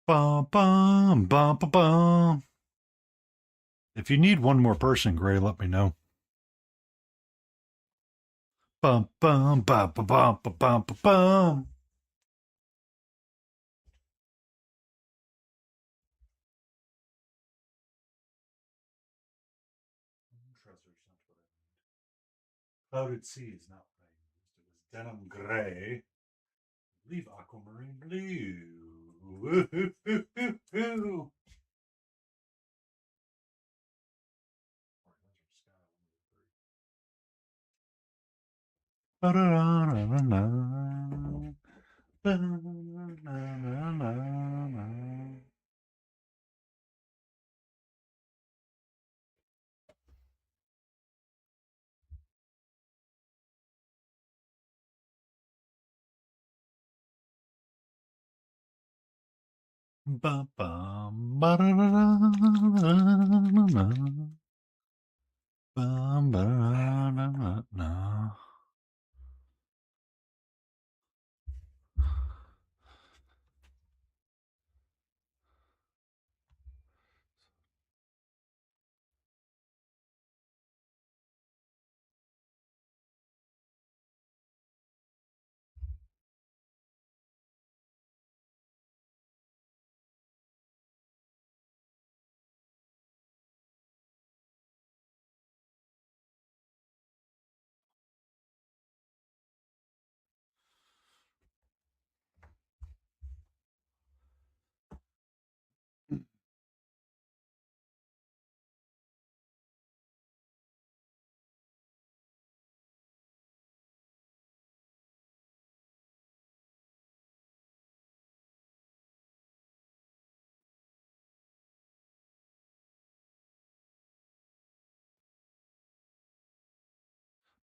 Bum, bum, bum, bum, bum. If you need one more person, Gray, let me know. Bum, bum, bum, bum, bum, bum, bum, bum, bum. Clouded sea is not what I used. It was denim gray. Leave aquamarine blue. Bum, bum, ba-da-da-da-da-da-da-da. Bum, ba-da-da-da-da-da.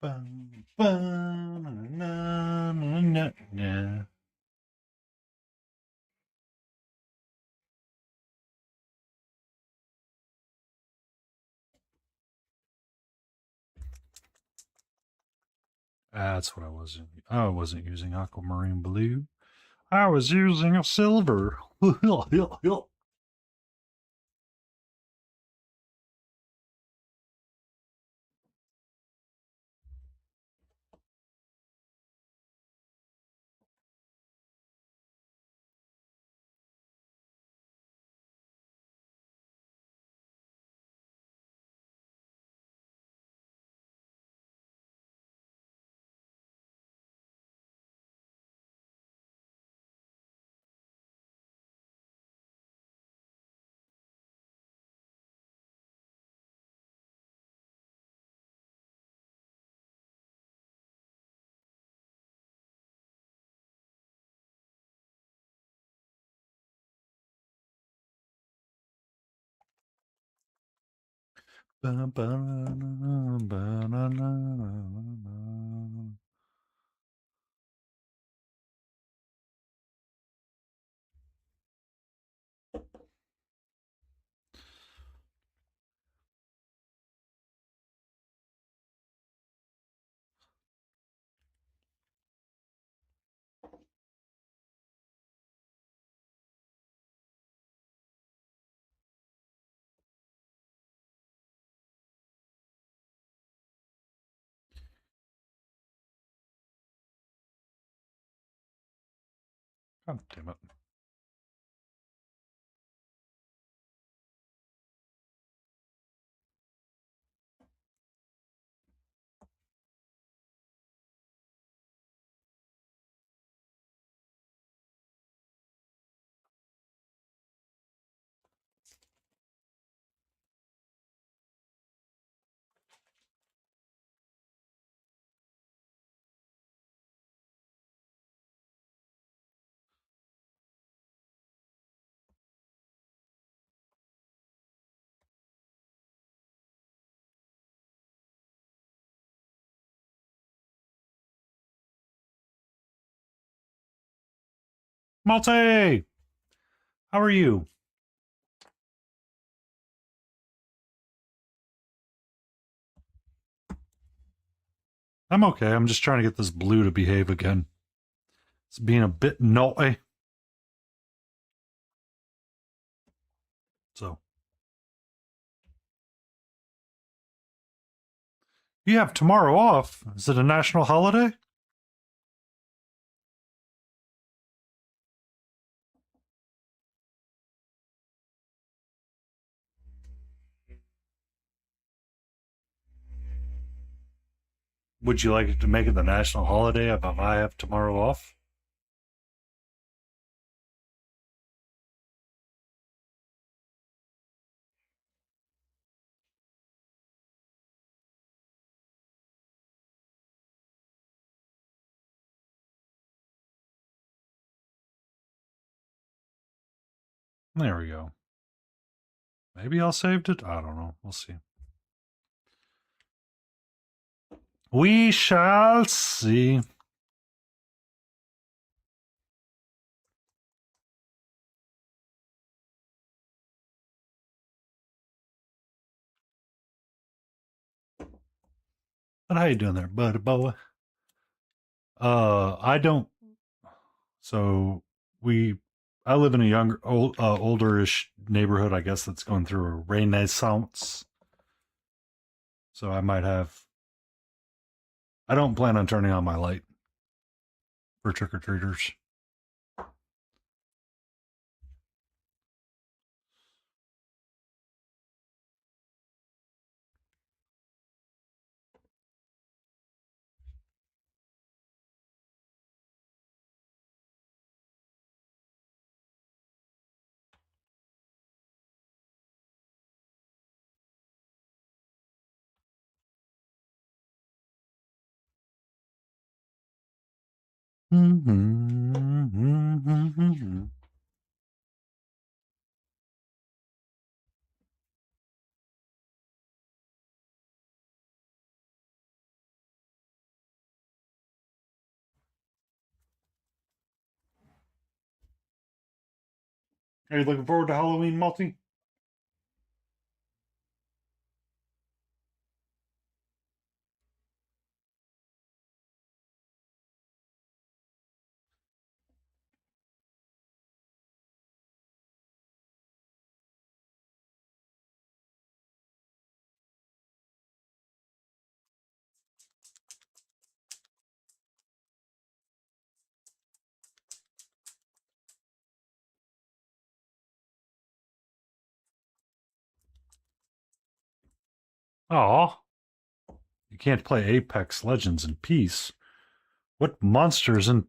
Bum, bum, na, na, na, na. That's what I wasn't. I wasn't using aquamarine blue. I was using a silver. God damn it. Malte, how are you? I'm okay. I'm just trying to get this blue to behave again. It's being a bit naughty. So you have tomorrow off. Is it a national holiday? Would you like it to make it the national holiday if I have tomorrow off? There we go. Maybe I'll saved it. I don't know. We'll see. We shall see. But how you doing there, buddy boy? I don't. So we, I live in a younger, olderish neighborhood. I guess that's going through a renaissance. So I might have. I don't plan on turning on my light for trick or treaters. Are you looking forward to Halloween, Multi? Aw, you can't play Apex Legends in peace. What monsters and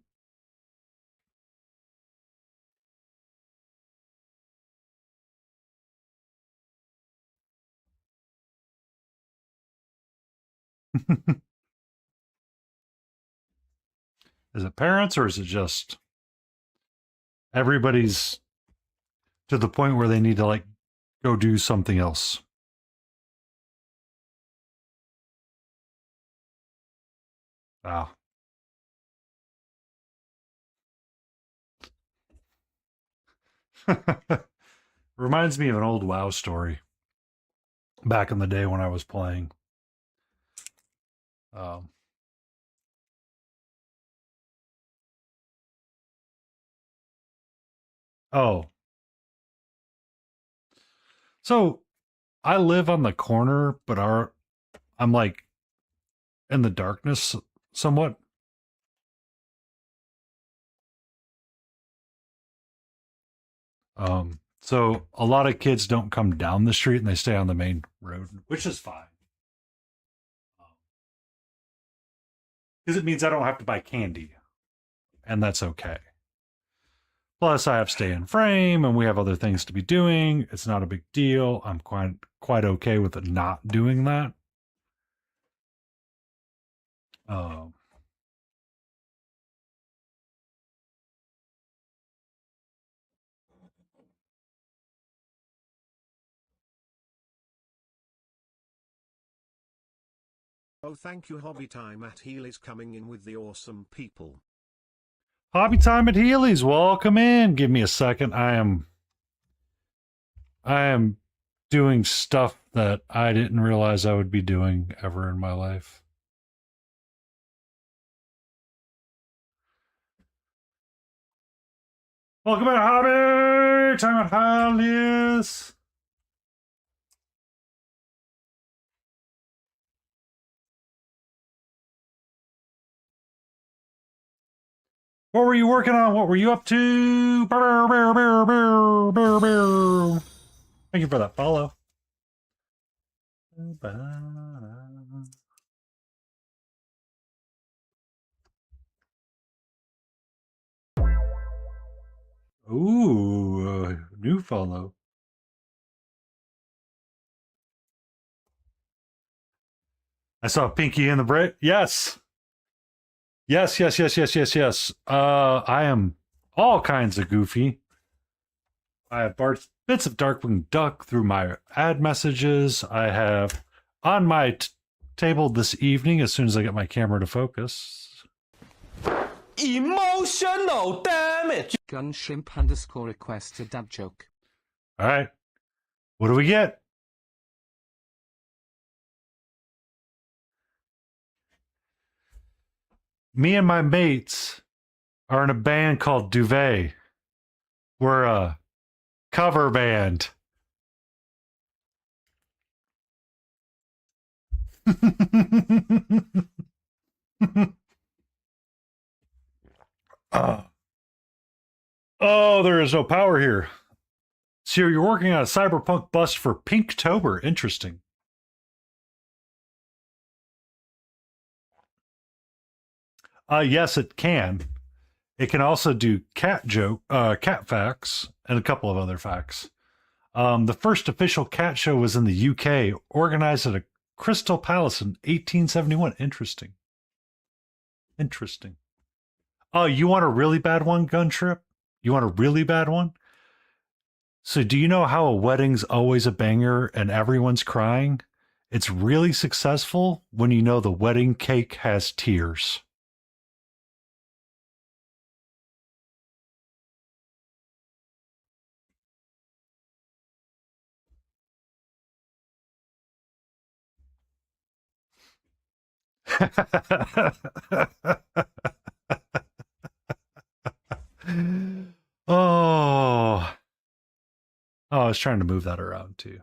is it parents or is it just everybody's to the point where they need to like go do something else? Ah. Reminds me of an old WoW story back in the day when I was playing. Um, oh, so I live on the corner, but I'm like in the darkness somewhat. So a lot of kids don't come down the street and they stay on the main road, which is fine because it means I don't have to buy candy, and that's okay. Plus, I have stay in frame, and we have other things to be doing. It's not a big deal. I'm quite okay with it not doing that. Um, Oh, thank you. Hobby time at Heel is coming in with the awesome people. Hobby time at Healy's. Welcome in. Give me a second. I am doing stuff that I didn't realize I would be doing ever in my life. Welcome to Hobby time at Healy's. What were you working on? What were you up to? Brr, brr, brr, brr, brr, brr. Thank you for that follow. Ooh, new follow. I saw Pinky in the Brit. Yes. Yes, yes, yes, yes, yes, yes. I am all kinds of goofy. I have bits of Darkwing Duck through my ad messages. I have on my table this evening, as soon as I get my camera to focus. Emotional damage. Gunshrimp underscore requests a dad joke. All right. What do we get? Me and my mates are in a band called Duvet. We're a cover band. uh, oh, there is no power here. So you're working on a cyberpunk bust for Pinktober. Interesting. Yes, it can. It can also do cat facts, and a couple of other facts. The first official cat show was in the UK, organized at a Crystal Palace in 1871. Interesting. Interesting. Oh, you want a really bad one, Gun Trip? You want a really bad one? So, do you know how a wedding's always a banger and everyone's crying? It's really successful when you know the wedding cake has tears. Oh, I was trying to move that around too.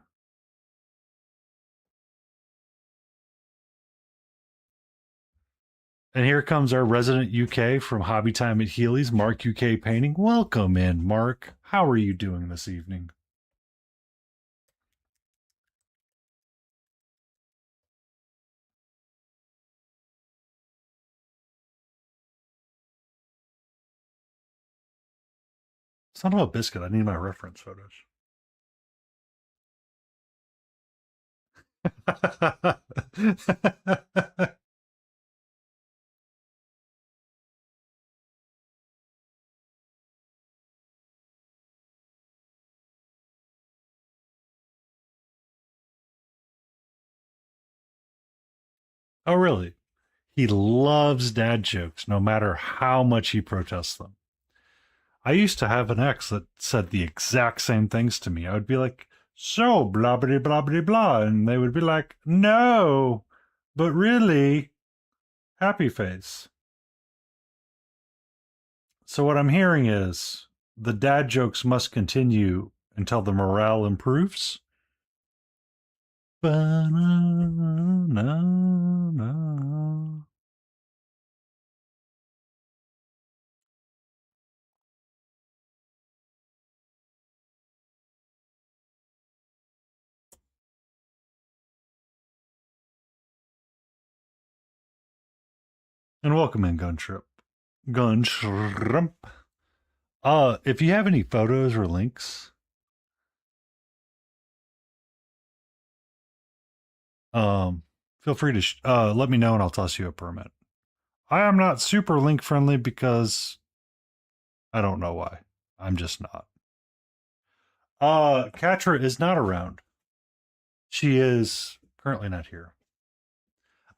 And here comes our resident UK from Hobby Time at Healy's, Mark UK Painting. Welcome in, Mark. How are you doing this evening? Son of a biscuit. I need my reference photos. Oh, really? He loves dad jokes, no matter how much he protests them. I used to have an ex that said the exact same things to me. I would be like, so blah blah blah blah blah, and they would be like, no, but really, happy face. So what I'm hearing is the dad jokes must continue until the morale improves. Ba-na-na-na. And welcome in, Guntrip. Gunshrimp. If you have any photos or links, feel free to let me know and I'll toss you a permit. I am not super link friendly because I don't know why. I'm just not. Katra is not around. She is currently not here.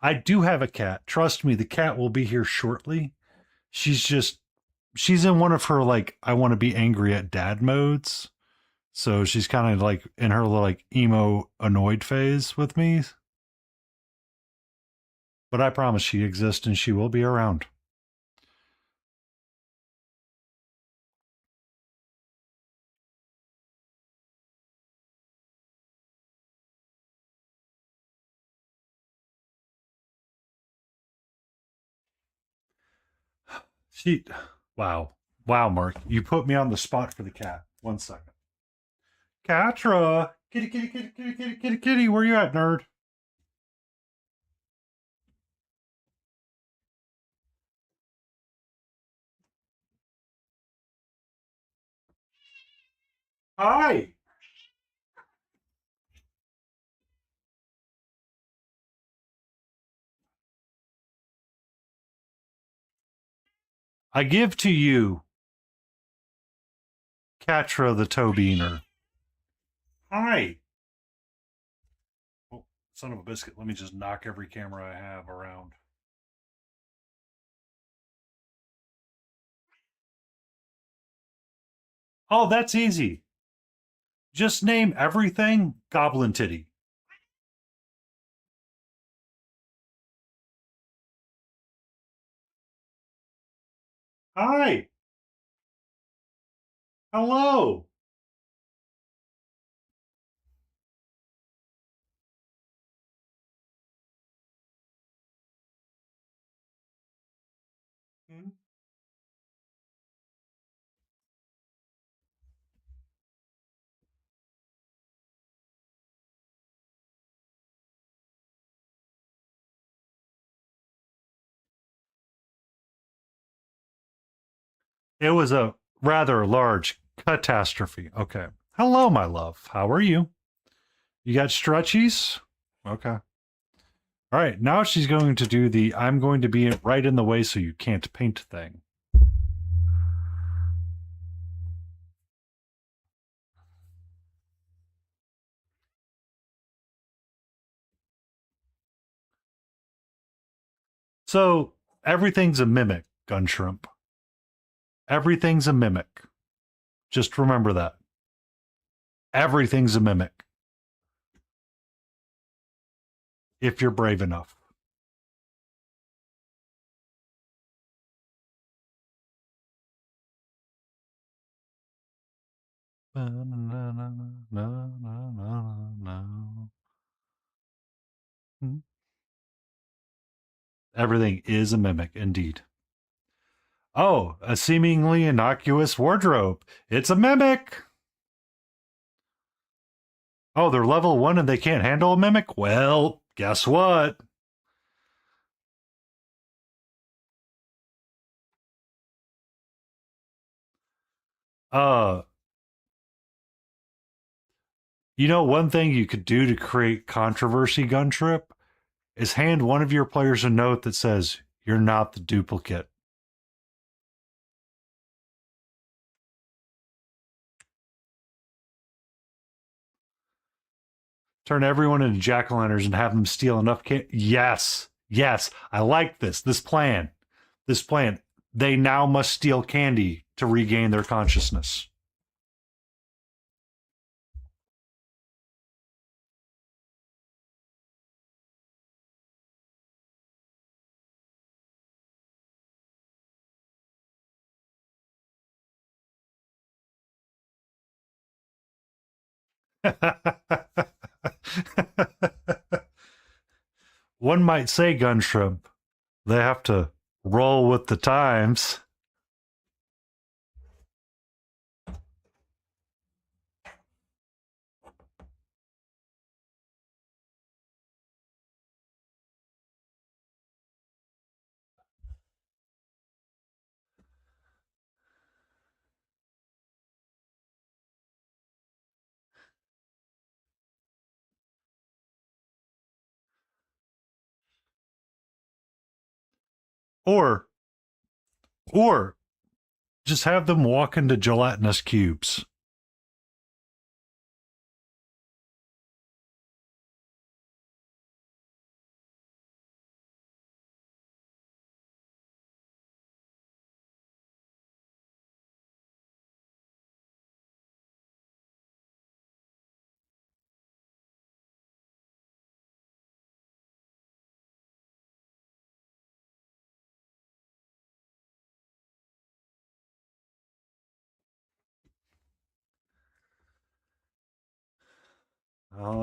I do have a cat. Trust me, the cat will be here shortly. She's in one of her like I want to be angry at dad modes. So she's kind of like in her like emo annoyed phase with me. But I promise she exists and she will be around. She Wow. Wow, Mark. You put me on the spot for the cat. 1 second. Catra! Kitty, kitty, kitty, kitty, kitty, kitty, kitty. Where you at, nerd? Hi! I give to you Catra the toe beaner. Hi! Oh, son of a biscuit. Let me just knock every camera I have around. Oh, that's easy. Just name everything Goblin Titty. Hi! Hello! It was a rather large catastrophe. Okay. Hello, my love. How are you? You got stretchies? Okay. All right. Now she's going to do the I'm going to be right in the way so you can't paint thing. So everything's a mimic, Gun Shrimp. Everything's a mimic. Just remember that. Everything's a mimic. If you're brave enough. Everything is a mimic, indeed. Oh, a seemingly innocuous wardrobe. It's a mimic. Oh, they're level 1 and they can't handle a mimic? Well, guess what? Uh, one thing you could do to create controversy, Gun Trip, is hand one of your players a note that says, "You're not the duplicate." Turn everyone into jack-o'-lanterns and have them steal enough Yes. Yes. I like this. This plan. This plan. They now must steal candy to regain their consciousness. One might say, Gunshrimp, they have to roll with the times. Or, or just have them walk into gelatinous cubes.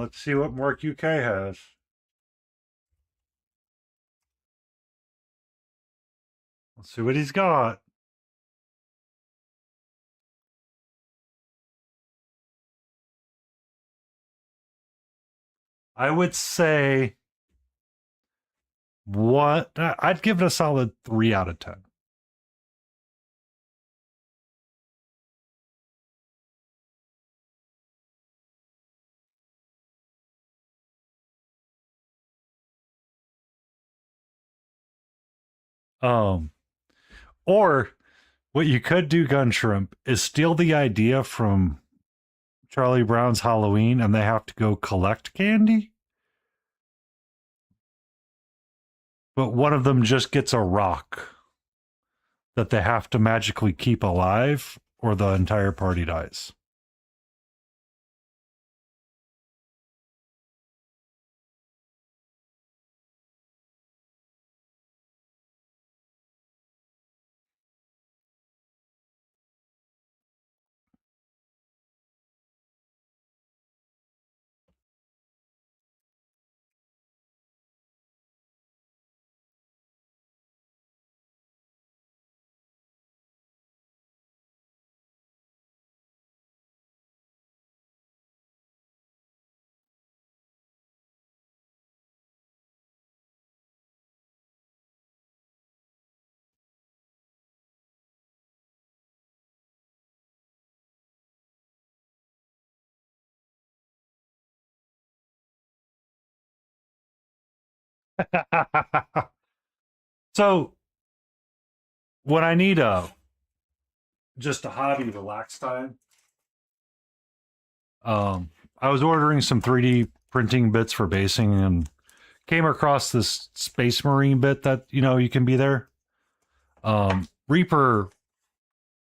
Let's see what Mark UK has. Let's see what he's got. I would say what I'd give it a solid 3 out of 10. Um, or what you could do, Gun Shrimp, is steal the idea from Charlie Brown's Halloween and they have to go collect candy, but one of them just gets a rock that they have to magically keep alive or the entire party dies. So when I need a just a hobby relax time, um, I was ordering some 3D printing bits for basing and came across this Space Marine bit that you can be there. Reaper,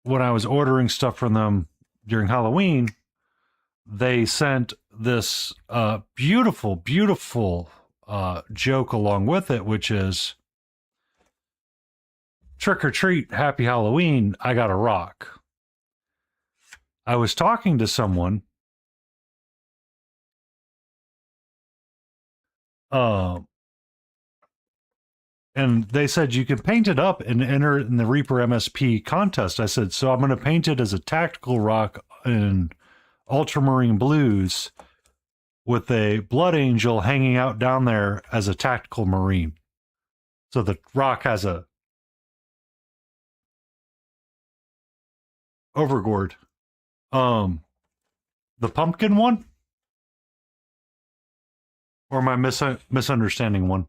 when I was ordering stuff from them during Halloween, they sent this beautiful, beautiful joke along with it, which is trick or treat, happy Halloween, I got a rock. I was talking to someone uh, and they said you can paint it up and enter in the Reaper MSP contest. I said, so I'm going to paint it as a tactical rock in ultramarine blues with a blood angel hanging out down there as a tactical marine. So the rock has a overgourd. Um, the pumpkin one, or am I misunderstanding one?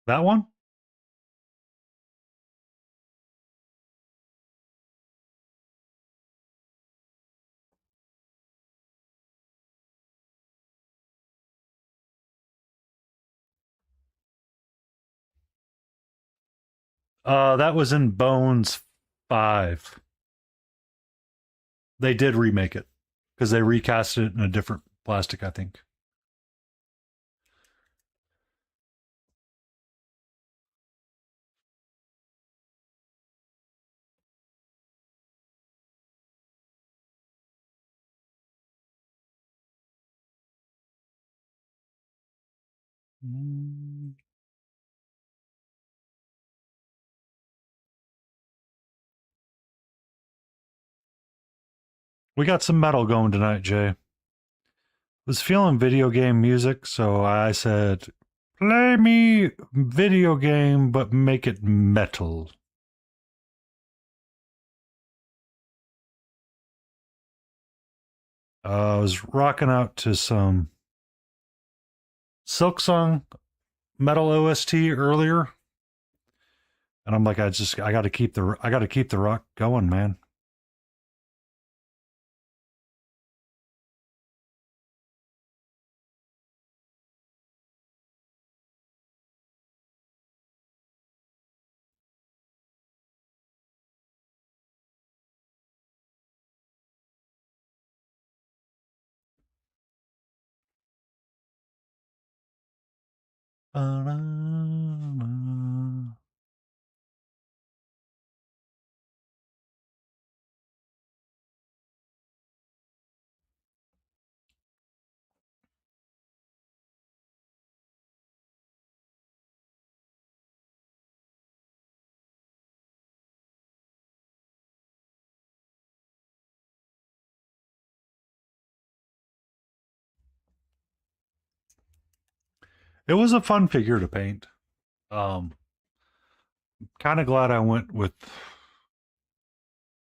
That one? That was in Bones 5. They did remake it because they recast it in a different plastic, I think. We got some metal going tonight, Jay. Was feeling video game music, so I said, play me video game, but make it metal. I was rocking out to some Silksong metal OST earlier, and I'm like, I got to keep the rock going, man. Ba-da-da. It was a fun figure to paint. Um, kind of glad I went with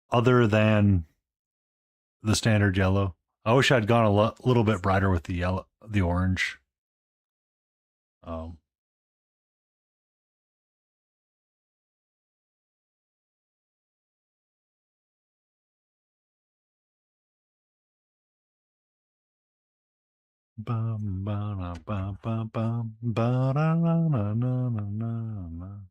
other than the standard yellow. I wish I'd gone little bit brighter with the yellow, the orange. Um, bum, ba, ba, ba, bum, ba, da, na, na, na, na, na, na.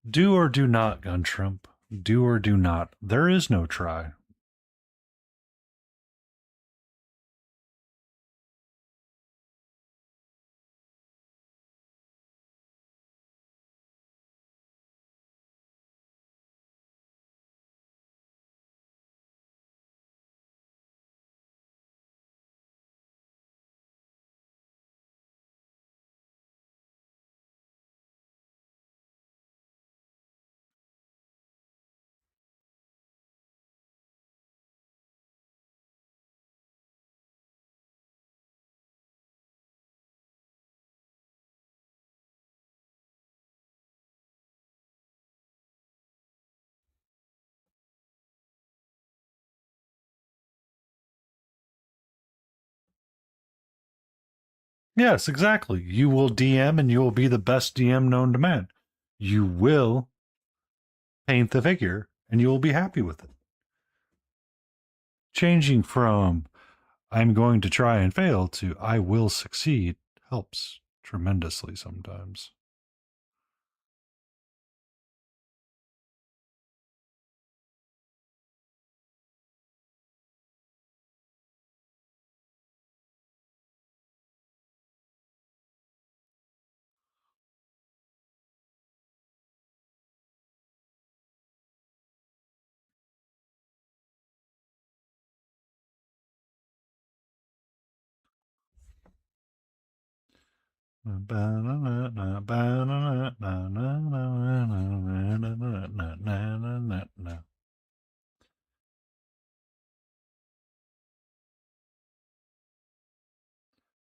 Do or do not, Guntrump. Do or do not. There is no try. Yes, exactly. You will DM and you will be the best DM known to man. You will paint the figure and you will be happy with it. Changing from I'm going to try and fail to I will succeed helps tremendously sometimes.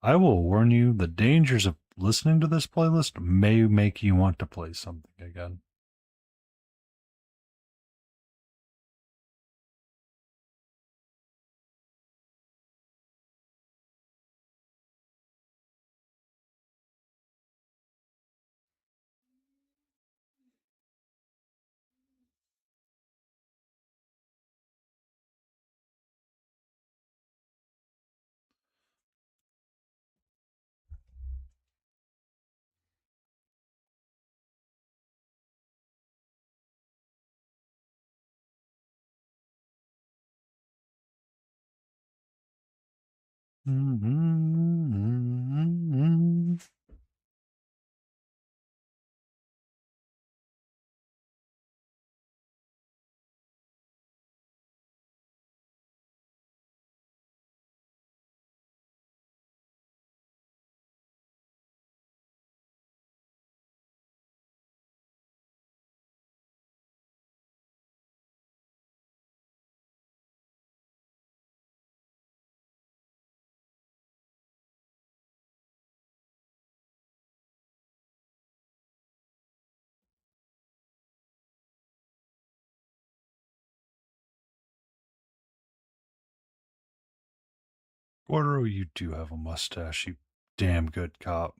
I will warn you, the dangers of listening to this playlist may make you want to play something again. Gordero, you do have a mustache, you damn good cop.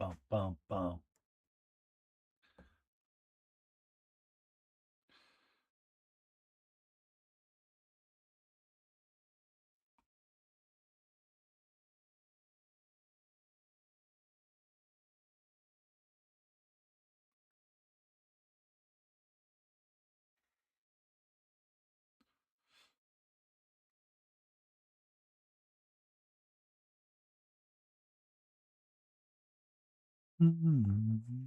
Bum, bum, bum. Mm-hmm.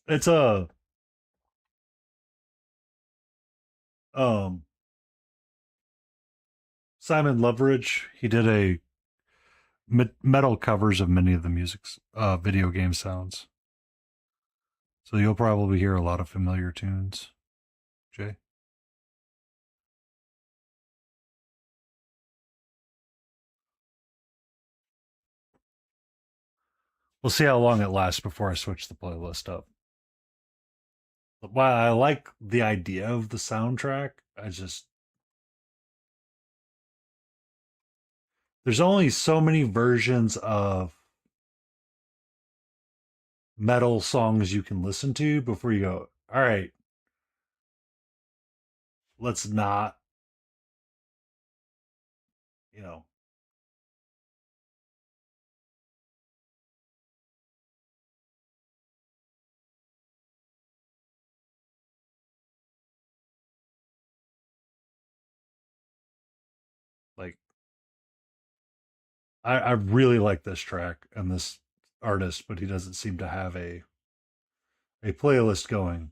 It's a um Simon Loveridge. He did a metal covers of many of the music's video game sounds. So you'll probably hear a lot of familiar tunes. Jay, we'll see how long it lasts before I switch the playlist up. While I like the idea of the soundtrack, I just there's only so many versions of metal songs you can listen to before you go, all right, let's not, you know, like I really like this track and this artist, but he doesn't seem to have a playlist going.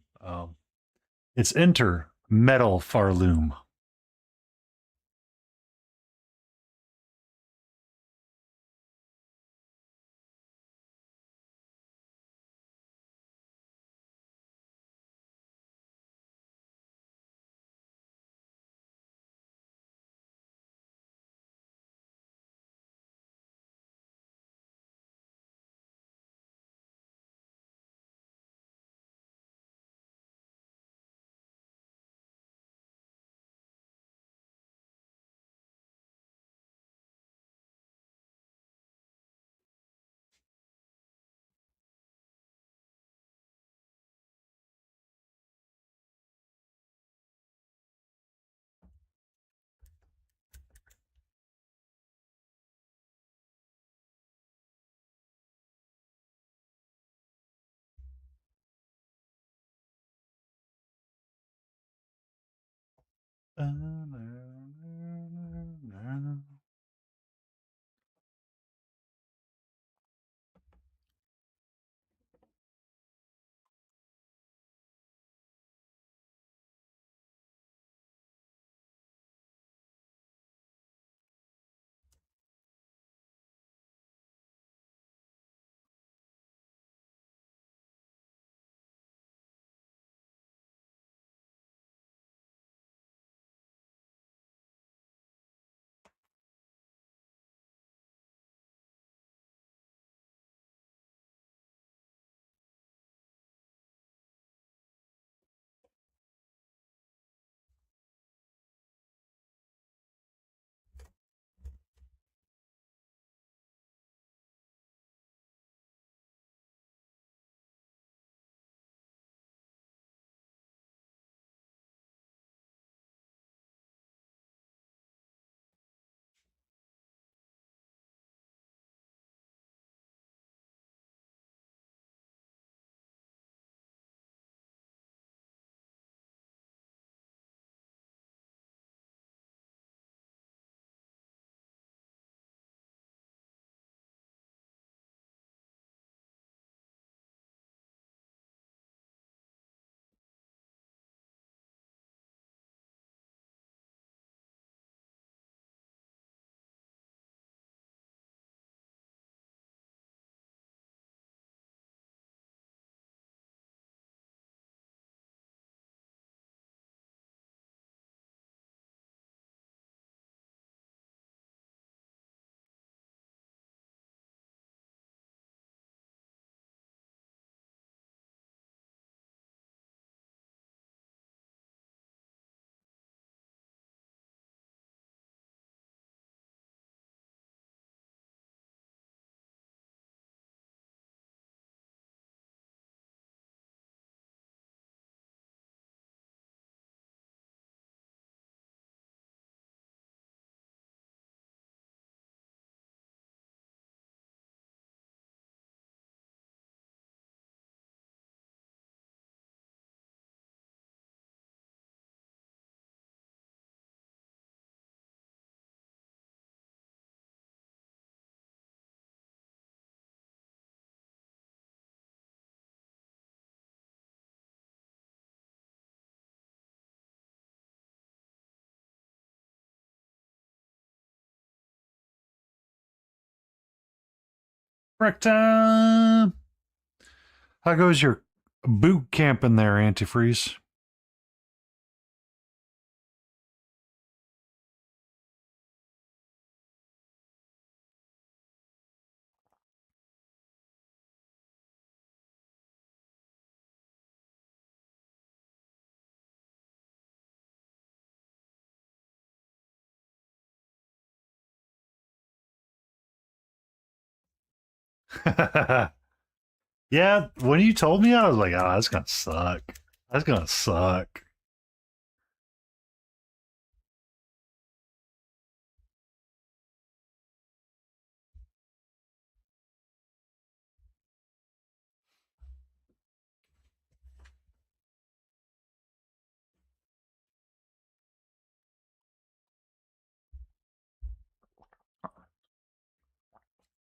It's Enter Metal Farloom. Break time. How goes your boot camp in there, antifreeze? Yeah, when you told me, I was like, oh, that's gonna suck. That's gonna suck.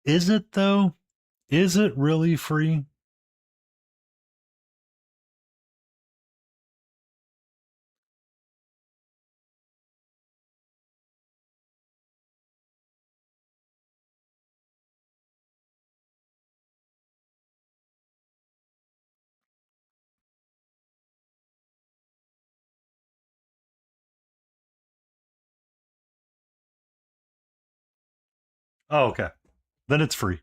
Is it though? Is it really free? Oh, okay. Then it's free.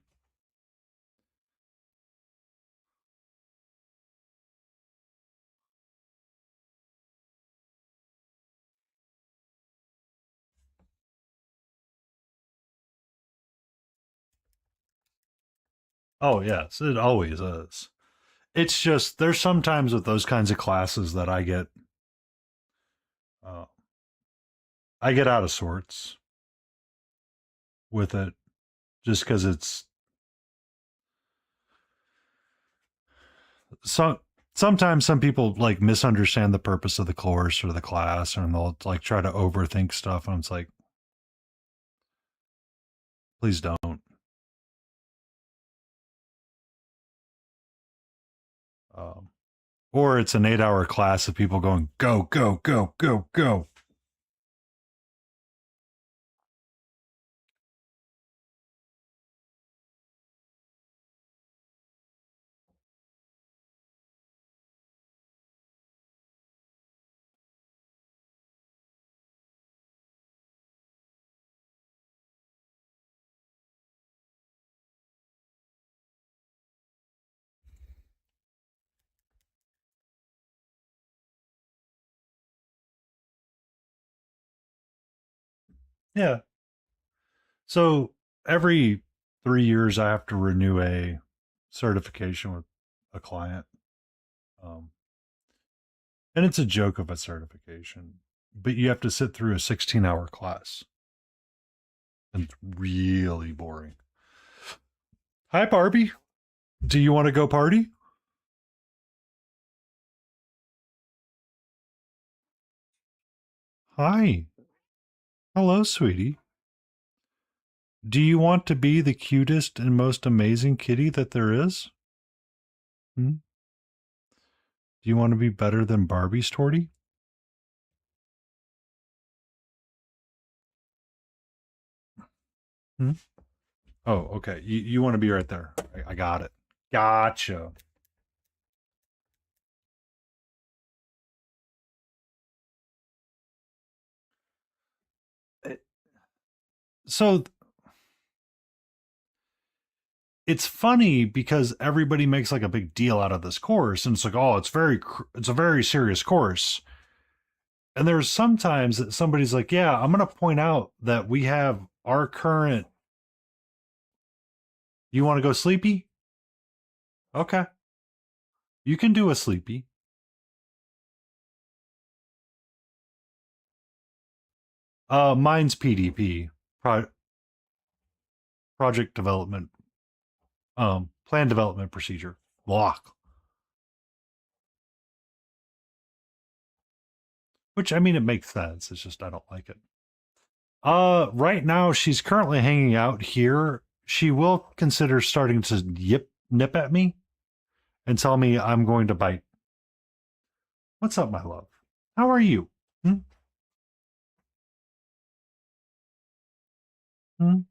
Oh, yes, it always is. It's just there's sometimes with those kinds of classes that uh, I get out of sorts with it just because it's so. Sometimes some people like misunderstand the purpose of the course or the class, and they'll like try to overthink stuff. And it's like, please don't. Um, or it's an 8 hour class of people going go go go go go. Yeah. So every 3 years, I have to renew a certification with a client. Um, and it's a joke of a certification, but you have to sit through a 16-hour class. And it's really boring. Hi, Barbie. Do you want to go party? Hi. Hello, sweetie. Do you want to be the cutest and most amazing kitty that there is? Hmm? Do you want to be better than Barbie's tortie? Hmm? Oh, okay. You want to be right there. I got it. Gotcha. So it's funny because everybody makes like a big deal out of this course, and it's like, oh, it's a very serious course. And there's sometimes that somebody's like, yeah, I'm going to point out that we have our current. You want to go sleepy? Okay, you can do a sleepy. Mine's PDP, Pro- project development, plan development procedure. Lock. Which I mean, it makes sense. It's just I don't like it. Right now she's currently hanging out here. She will consider starting to nip at me and tell me I'm going to bite. What's up, my love? How are you? Hmm? Hmm?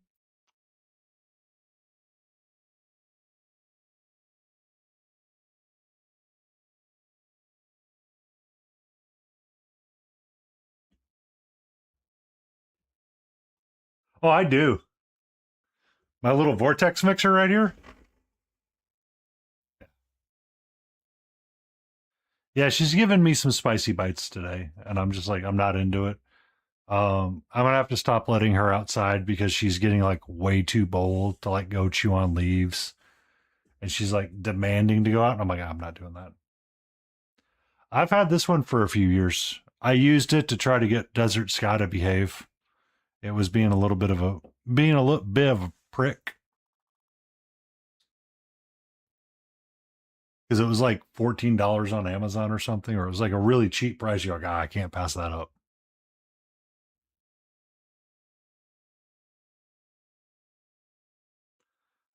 Oh, I do. My little vortex mixer right here. Yeah, she's given me some spicy bites today, and I'm just like, I'm not into it. I'm gonna have to stop letting her outside because she's getting like way too bold to like go chew on leaves, and she's like demanding to go out. And I'm like, I'm not doing that. I've had this one for a few years. I used it to try to get Desert Sky to behave. It was being a little bit of a prick because it was like $14 on Amazon or something, or it was like a really cheap price. You're like, I can't pass that up.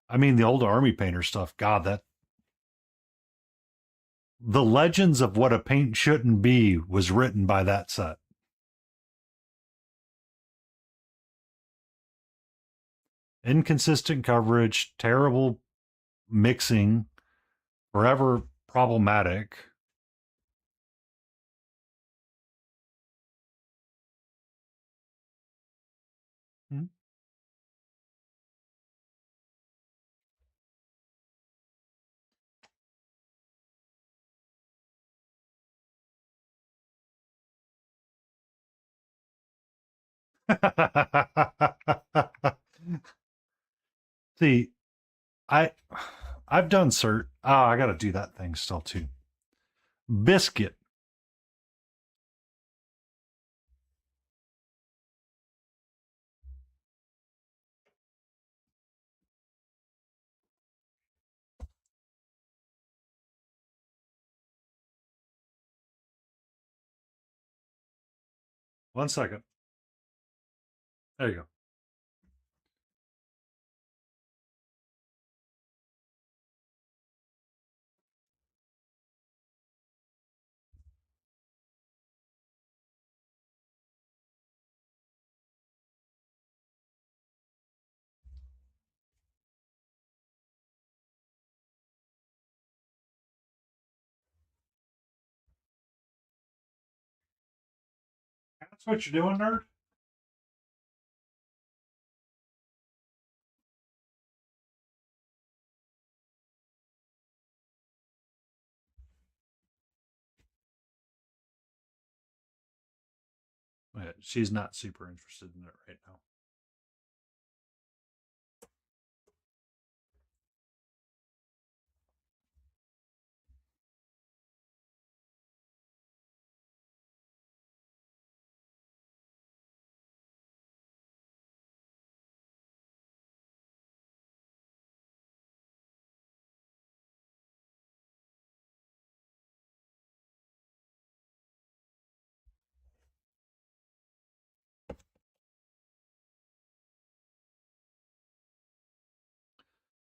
I mean, the old army painter stuff. God, that the legends of what a paint shouldn't be was written by that set. Inconsistent coverage, terrible mixing, forever problematic. Hmm. See, I I've done cert. Oh, I got to do that thing still too. Biscuit. 1 second. There you go. 'That's what you're doing, nerd? Yeah, she's not super interested in it right now.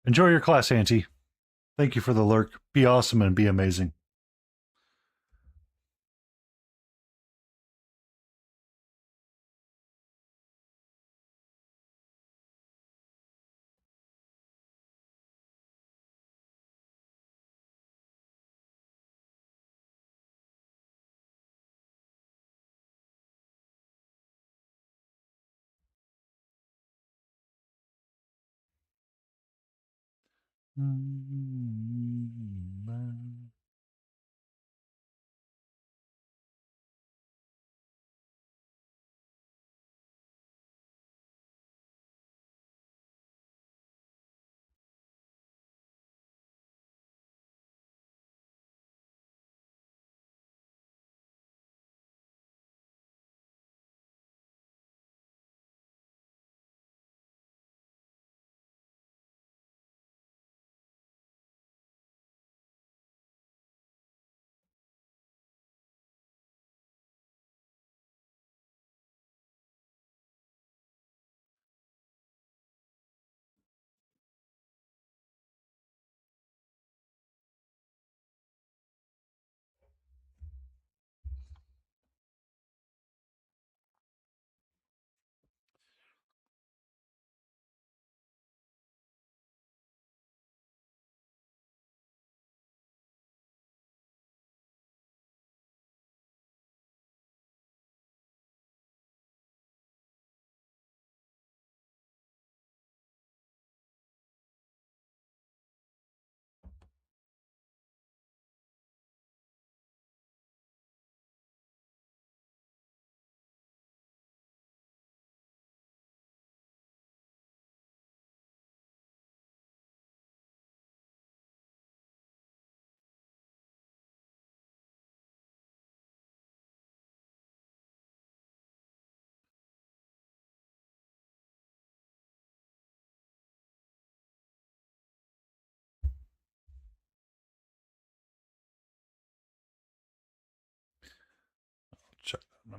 Enjoy your class, Auntie. Thank you for the lurk. Be awesome and be amazing.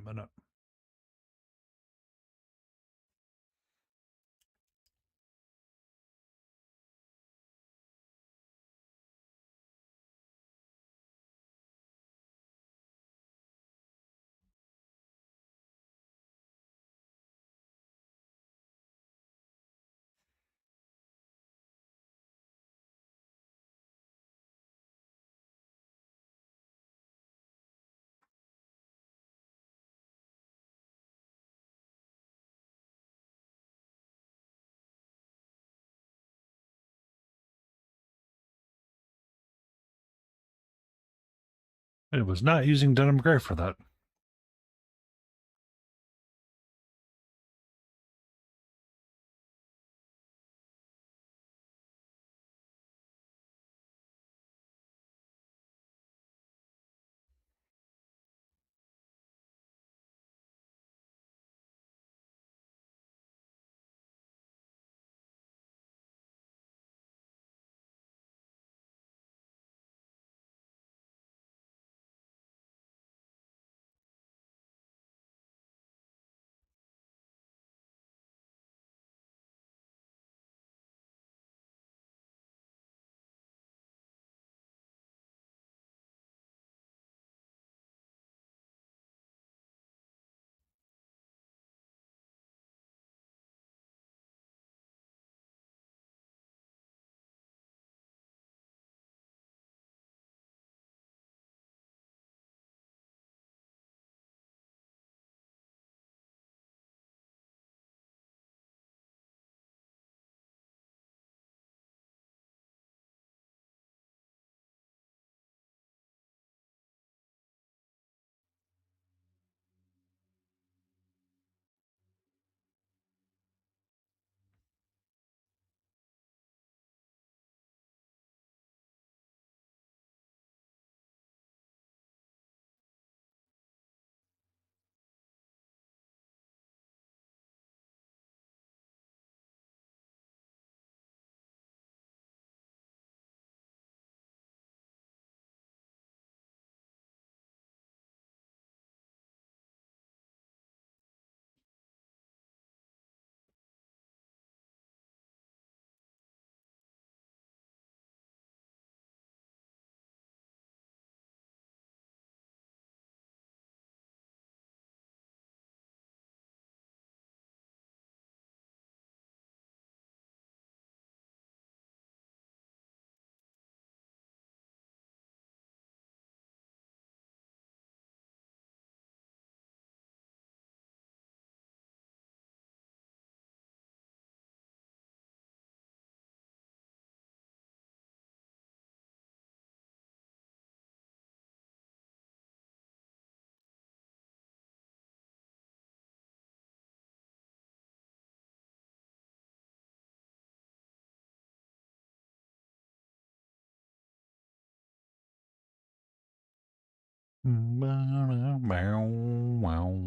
minute. It was not using denim gray for that. Wow.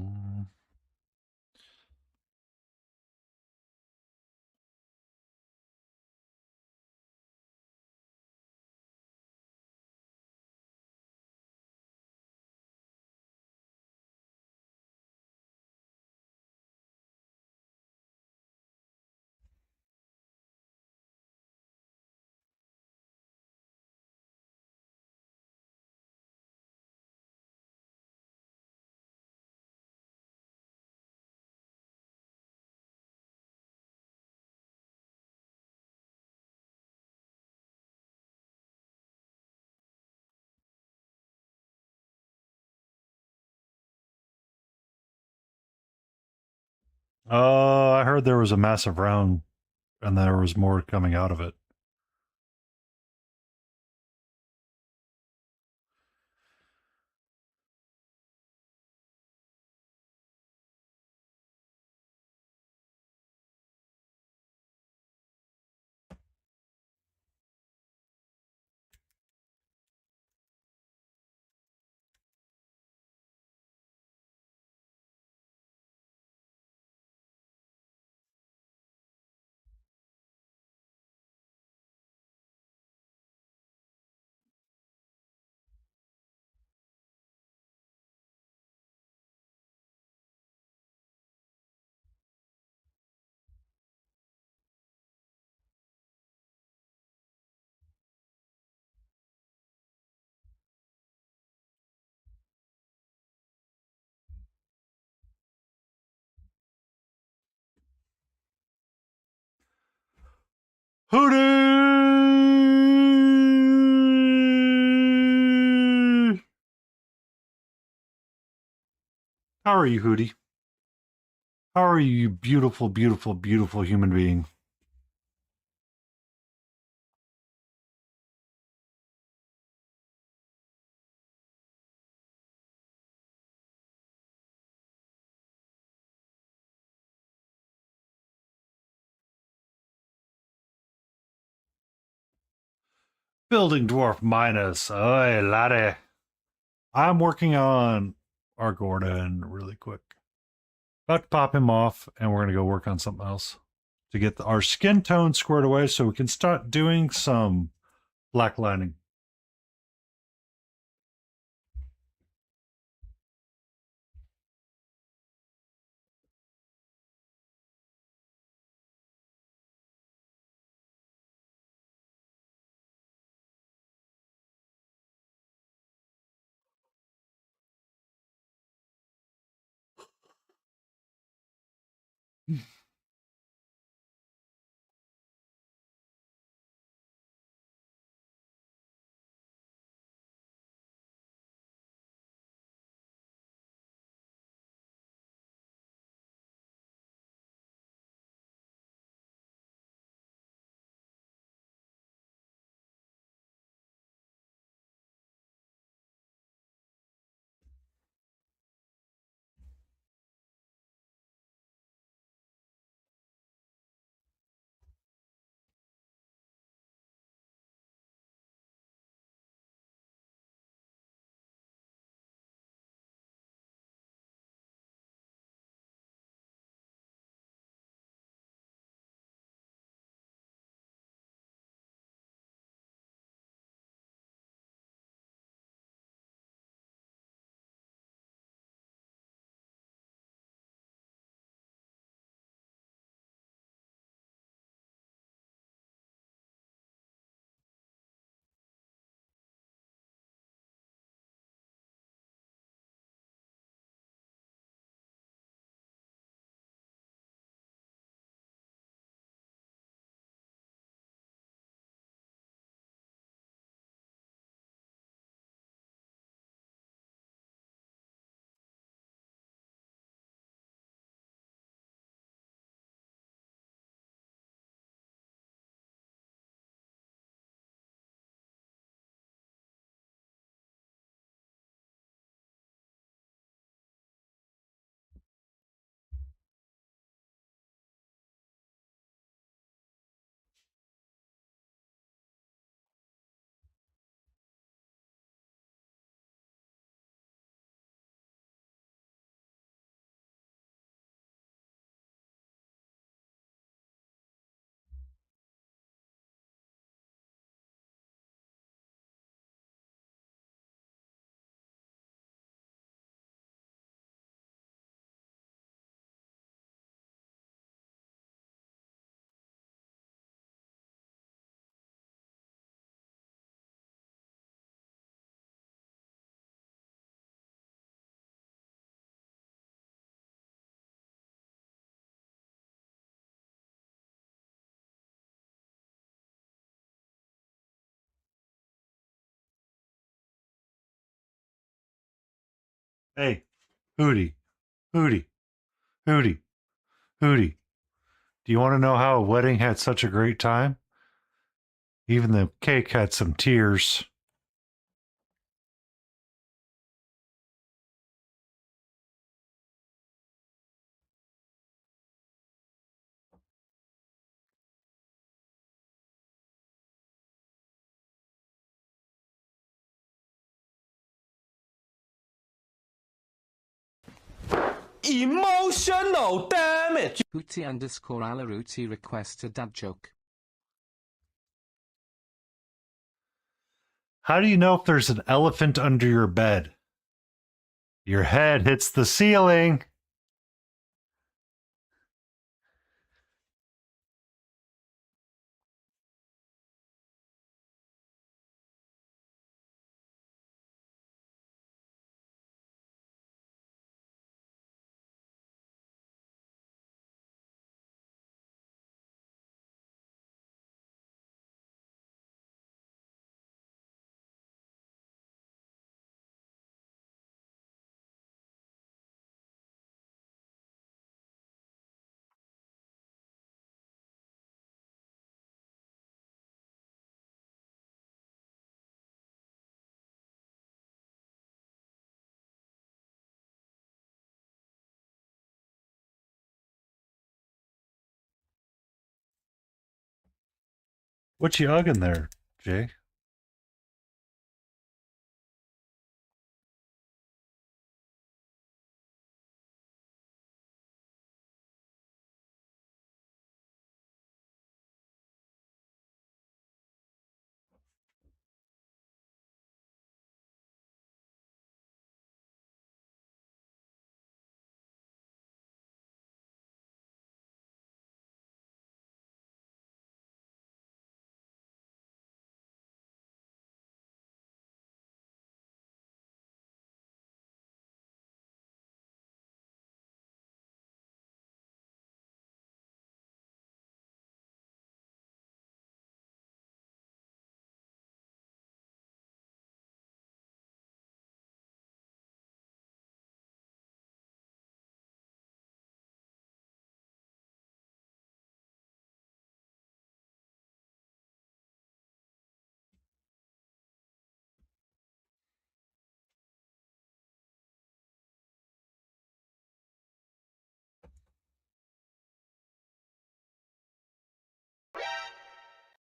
I heard there was a massive round and there was more coming out of it. Hootie! How are you, Hootie? How are you, you beautiful, beautiful, beautiful human being? Building dwarf minus. Oi, laddie. I'm working on our Gordon really quick. About to pop him off, and we're going to go work on something else to get our skin tone squared away so we can start doing some black lining. Hey, Hootie, Hootie, Hootie, Hootie. Do you want to know how a wedding had such a great time? Even the cake had some tears. Emotional damage. Hootie_Alaruti requests a dad joke. How do you know if there's an elephant under your bed? Your head hits the ceiling. What you hugging there, Jay?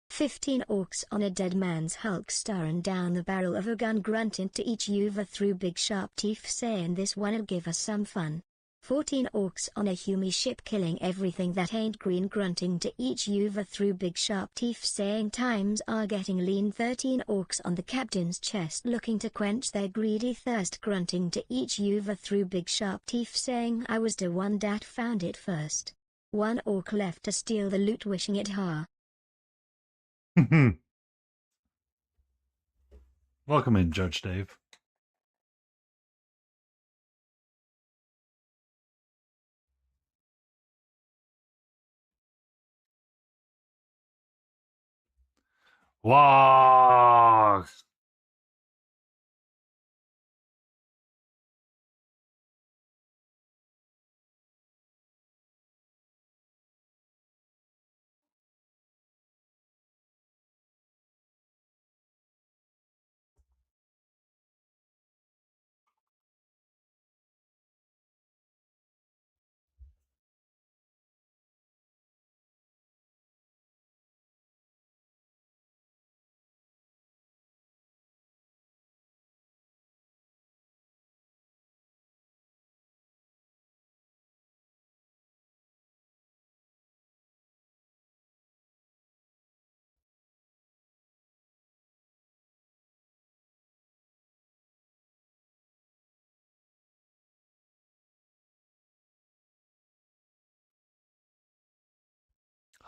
"15 orcs on a dead man's hulk staring down the barrel of a gun grunting to each other through big sharp teeth saying this one'll give us some fun. 14 orcs on a Humi ship killing everything that ain't green grunting to each other through big sharp teeth saying times are getting lean. 13 orcs on the captain's chest looking to quench their greedy thirst grunting to each other through big sharp teeth saying I was the one that found it first. 1 orc left to steal the loot wishing it ha. Welcome in, Judge Dave. Wow.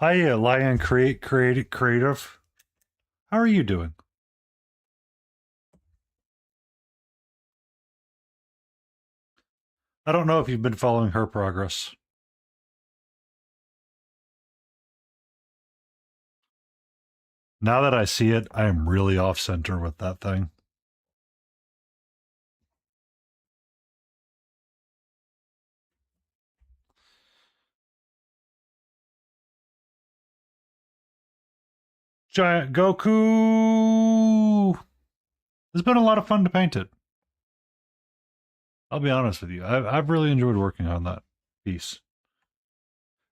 Hi, Lion Creative. How are you doing? I don't know if you've been following her progress. Now that I see it, I am really off center with that thing. Giant Goku! It's been a lot of fun to paint it. I'll be honest with you. I've really enjoyed working on that piece.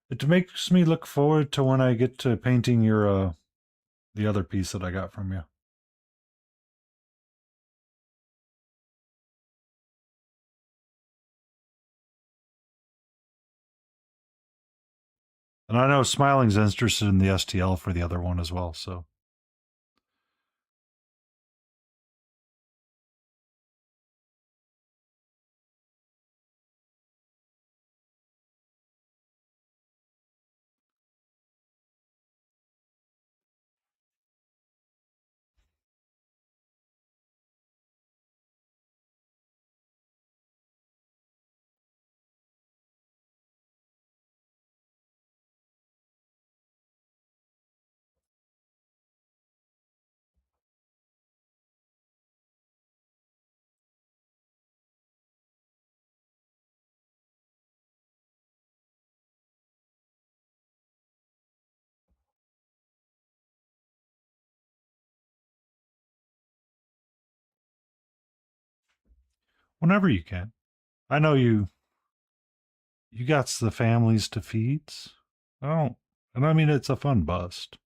It makes me look forward to when I get to painting your the other piece that I got from you. And I know Smiling's interested in the STL for the other one as well, so. Whenever you can. I know you got the families to feed. I don't, and I mean it's a fun bust.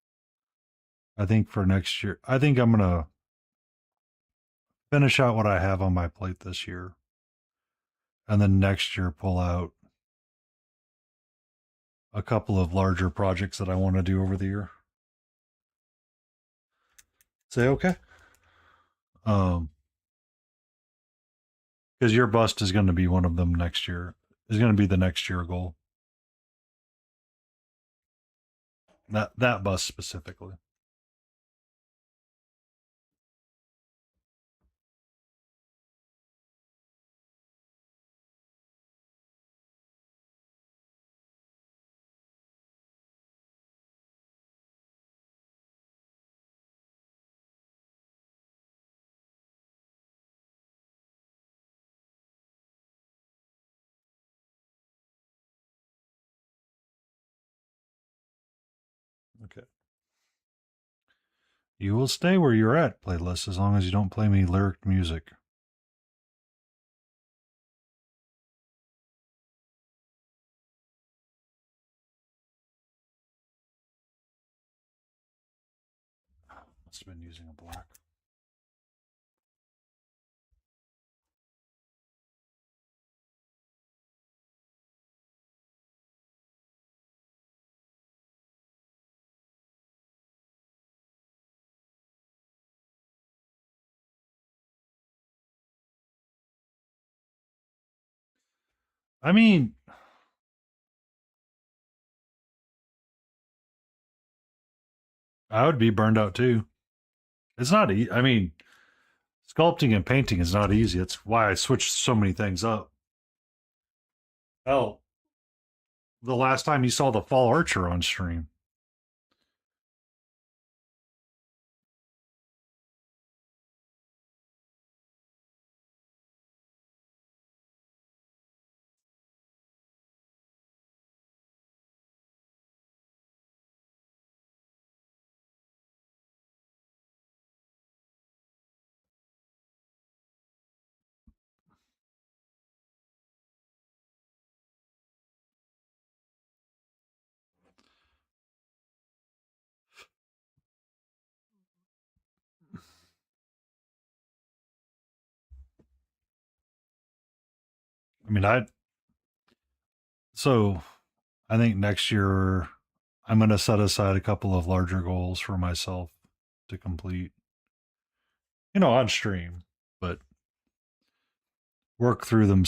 I think for next year, I think I'm gonna finish out what I have on my plate this year, and then next year pull out a couple of larger projects that I want to do over the year. Say okay. Um, because your bust is going to be one of them next year. Is going to be the next year goal. That bust specifically. Okay. You will stay where you're at, playlist, as long as you don't play me lyric music. Must have been using a black. I mean, I would be burned out too. It's not easy. I mean, sculpting and painting is not easy. It's why I switched so many things up. Hell, the last time you saw the Fall Archer on stream, I mean, so I think next year I'm going to set aside a couple of larger goals for myself to complete, on stream, but work through them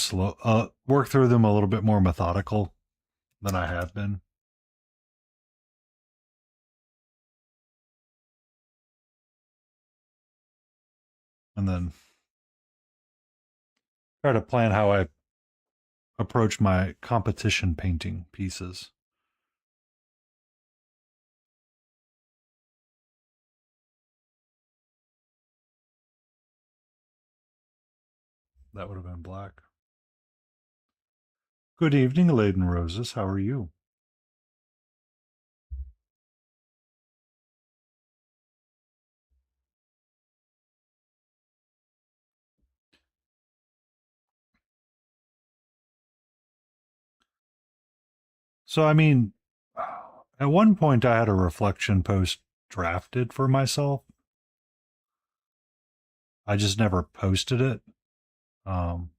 a little bit more methodical than I have been. And then try to plan how I approach my competition painting pieces. That would have been black. Good evening, Laden Roses. How are you? So, I mean, at one point I had a reflection post drafted for myself. I just never posted it. Um,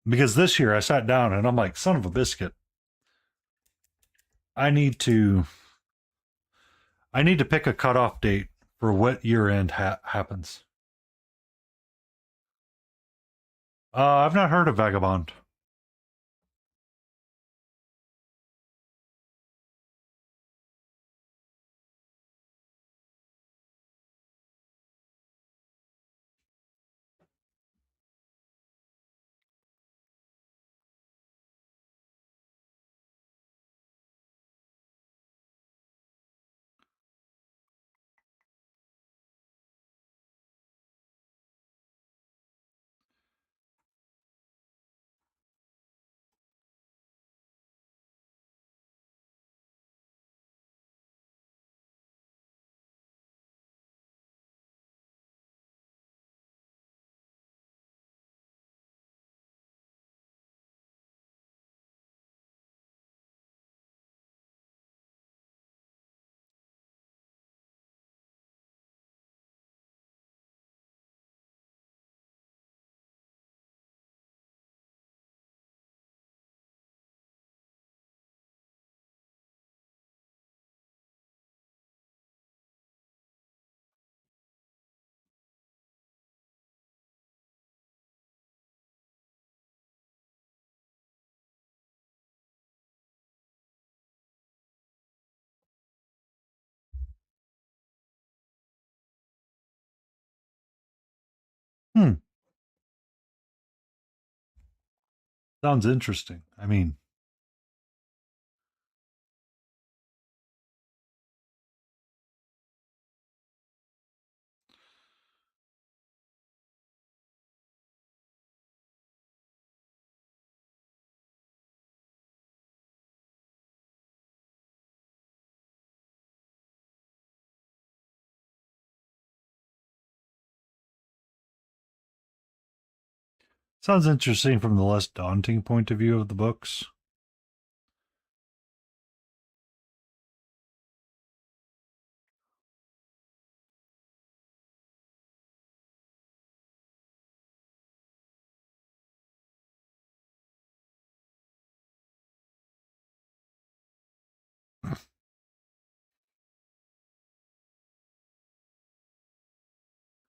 because this year I sat down and I'm like, son of a biscuit. I need to pick a cutoff date for what year end happens. I've not heard of Vagabond. Hmm. Sounds interesting. I mean, sounds interesting from the less daunting point of view of the books.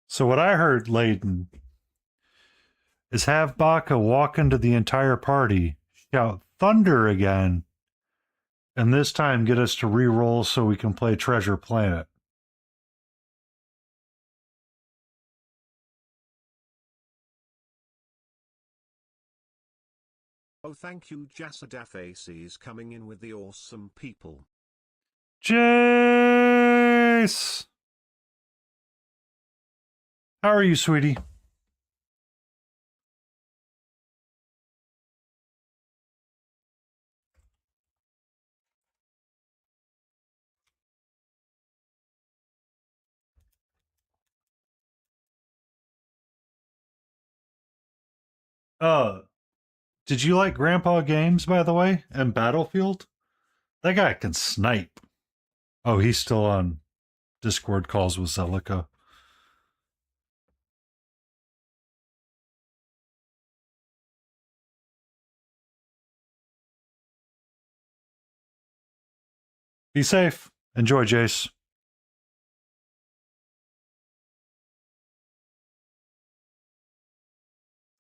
So what I heard, Layden, is have Baka walk into the entire party, shout thunder again, and this time get us to re-roll so we can play Treasure Planet. Oh, thank you, Jasadafaces coming in with the awesome people. Jace! How are you, sweetie? Uh, did you like Grandpa Games, by the way, and Battlefield? That guy can snipe. Oh, he's still on Discord calls with Zelica. Be safe. Enjoy, Jace.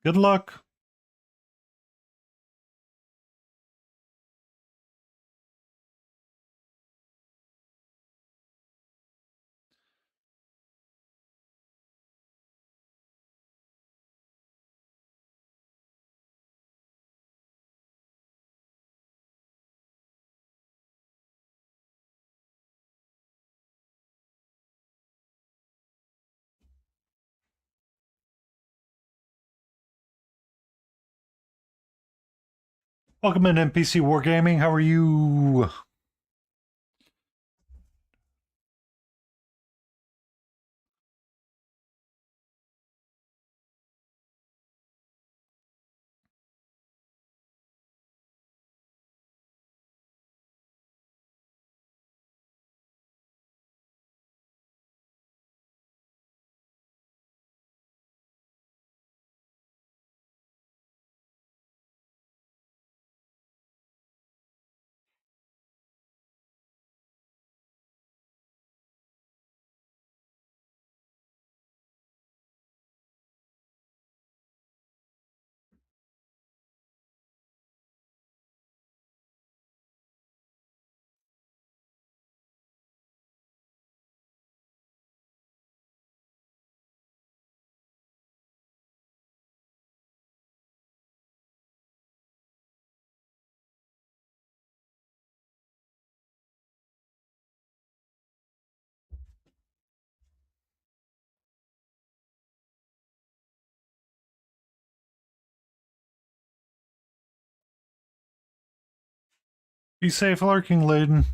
Good luck. Welcome in NPC Wargaming. How are you? Be safe, lurking, Laden.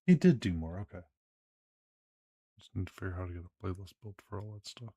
He did do more. Okay. Just need to figure out how to get a playlist built for all that stuff.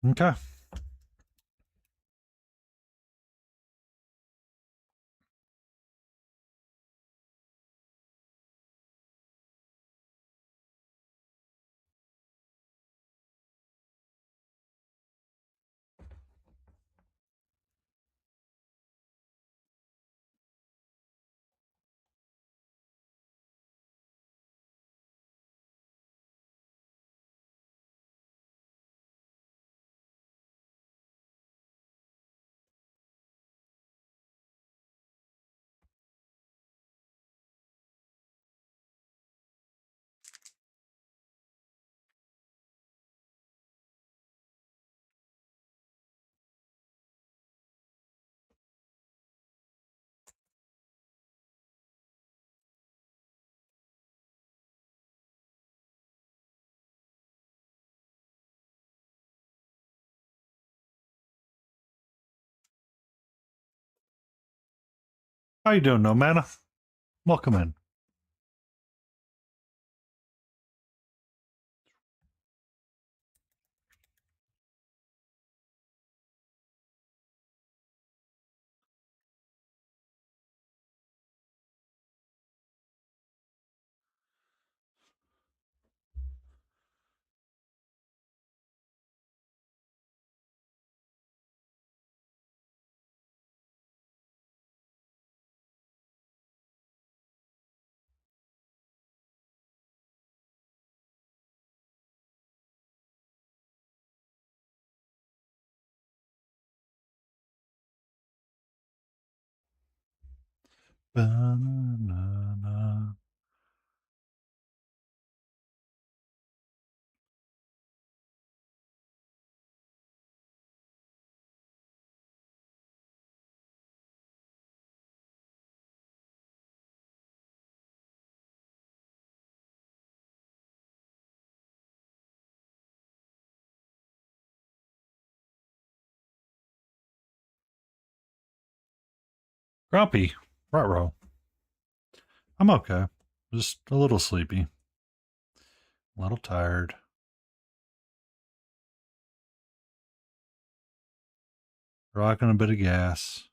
Okay. How you doing, Nomana? Welcome in. Ba-na-na-na. Grumpy. Ruh-roh. I'm okay. Just a little sleepy. A little tired. Rocking a bit of gas.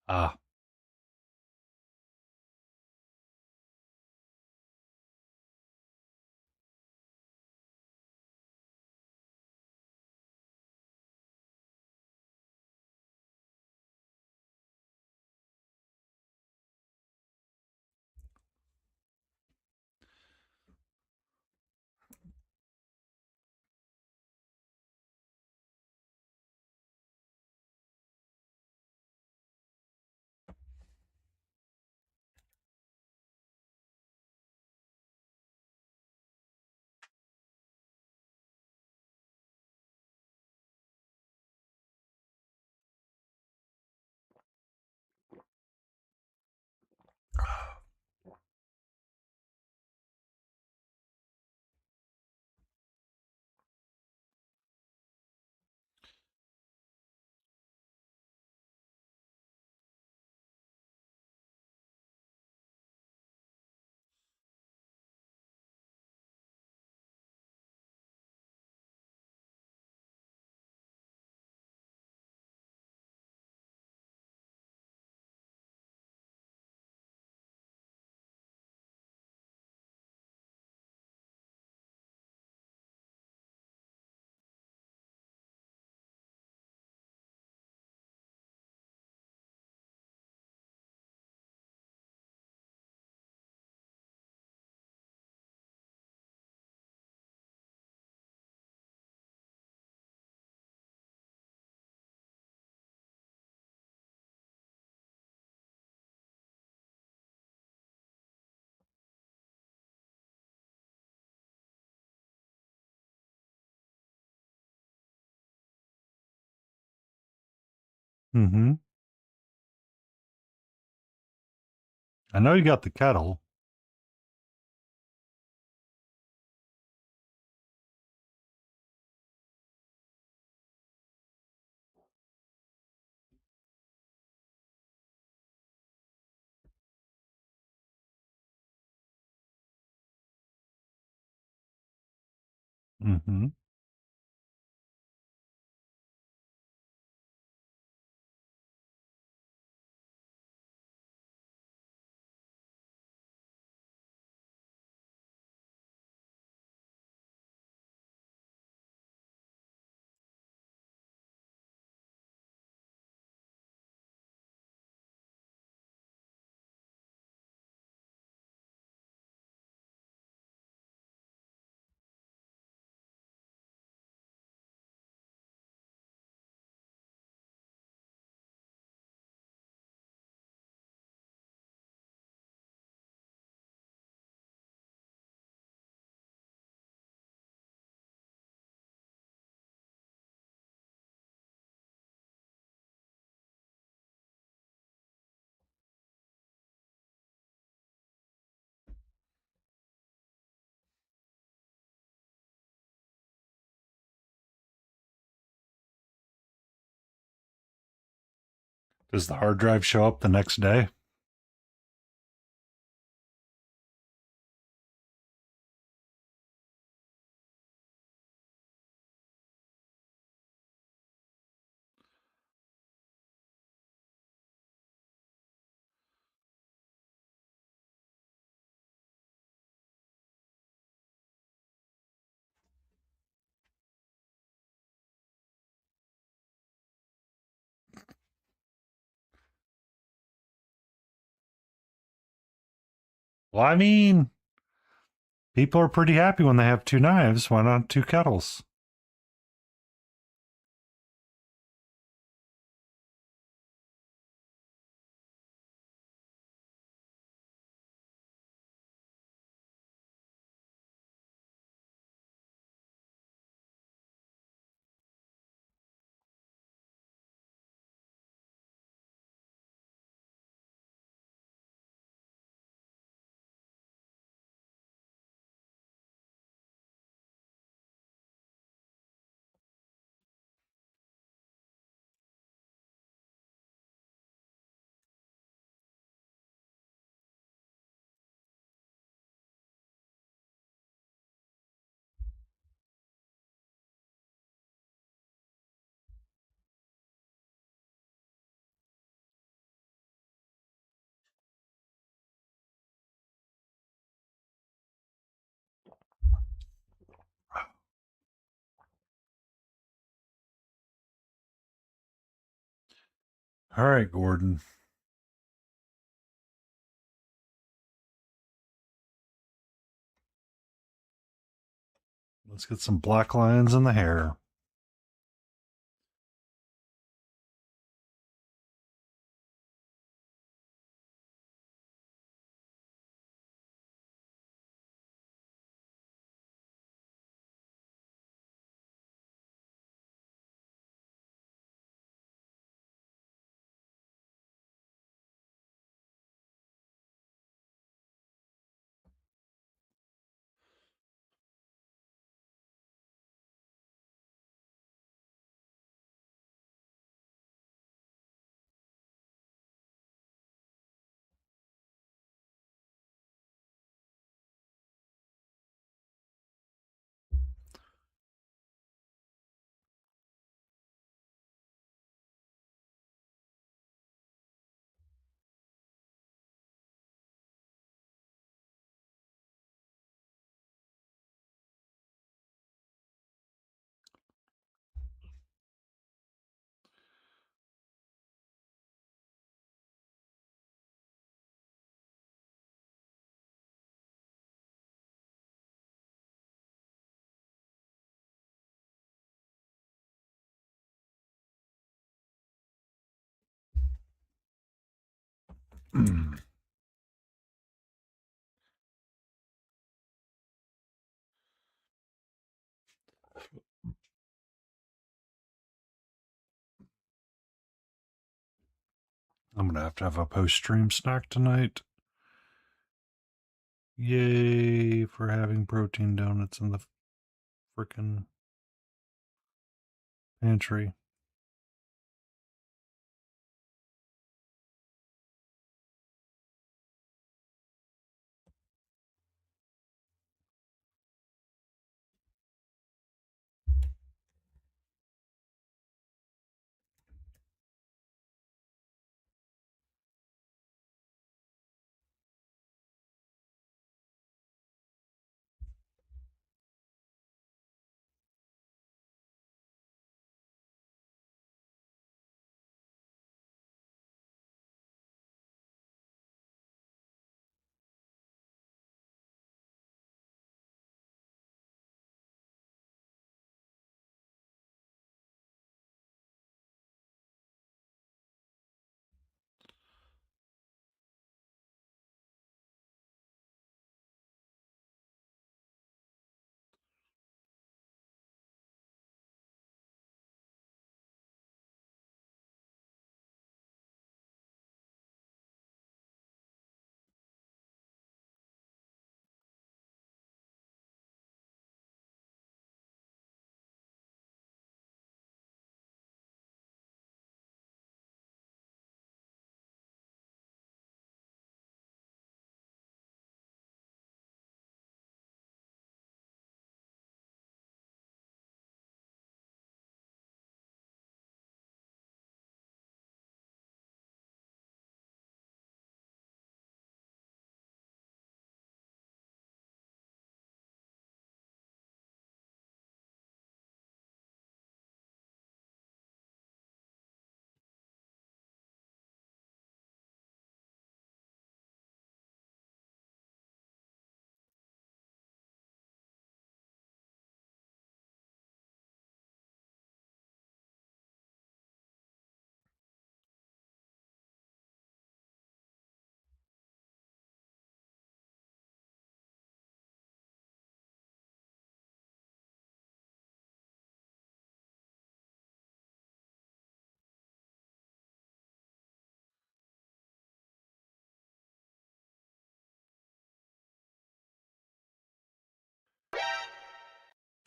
Ah. Mm-hmm. I know you got the kettle. Mm-hmm. Does the hard drive show up the next day? Well, I mean, people are pretty happy when they have two knives. Why not two kettles? All right, Gordon. Let's get some black lines in the hair. I'm going to have a post-stream snack tonight. Yay for having protein donuts in the frickin' pantry.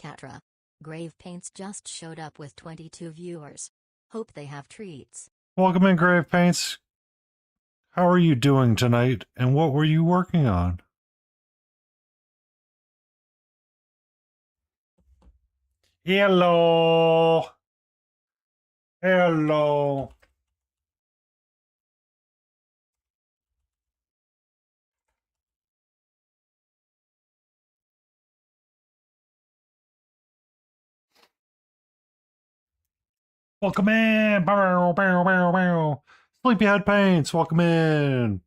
Katra. Grave Paints just showed up with 22 viewers. Hope they have treats. Welcome in, Grave Paints. How are you doing tonight, and what were you working on? Hello. Hello. Welcome in. Bow, bow, bow, bow. Sleepyhead Paints, welcome in.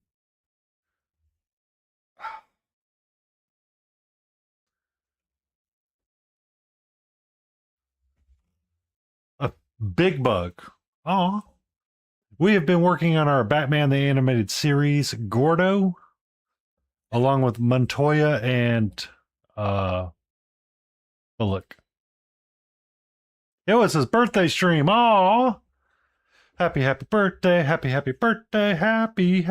A big bug. Oh. We have been working on our Batman the Animated Series, Gordo, along with Montoya and Bullock. It was his birthday stream. Oh, happy birthday, happy birthday, happy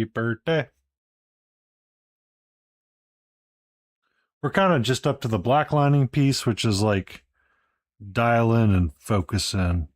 birthday. We're kind of just up to the black lining piece, which is like dial in and focus in.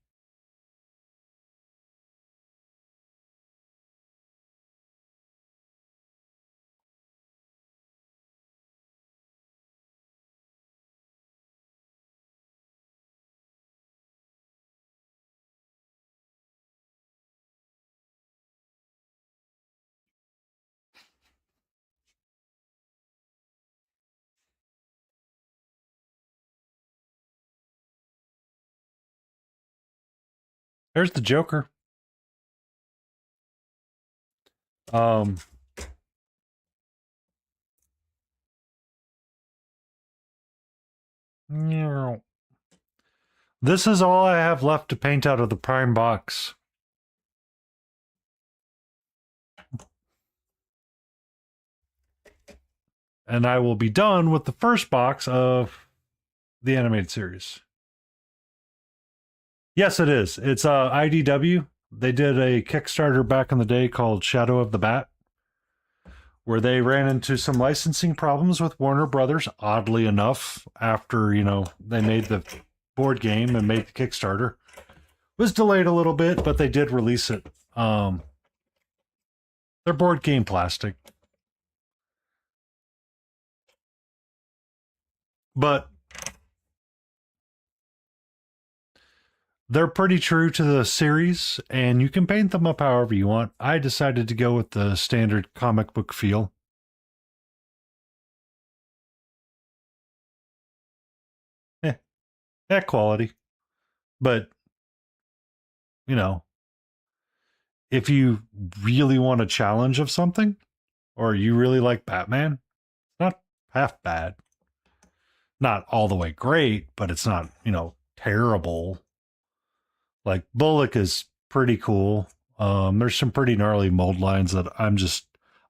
There's the Joker. Um, this is all I have left to paint out of the prime box. And I will be done with the first box of the animated series. Yes, it is. It's IDW. They did a Kickstarter back in the day called Shadow of the Bat, where they ran into some licensing problems with Warner Brothers, oddly enough, after, they made the board game and made the Kickstarter. It was delayed a little bit, but they did release it. They're board game plastic. But they're pretty true to the series, and you can paint them up however you want. I decided to go with the standard comic book feel. Eh, that quality. But, you know, if you really want a challenge of something, or you really like Batman, it's not half bad. Not all the way great, but it's not, terrible. Like Bullock is pretty cool. There's some pretty gnarly mold lines that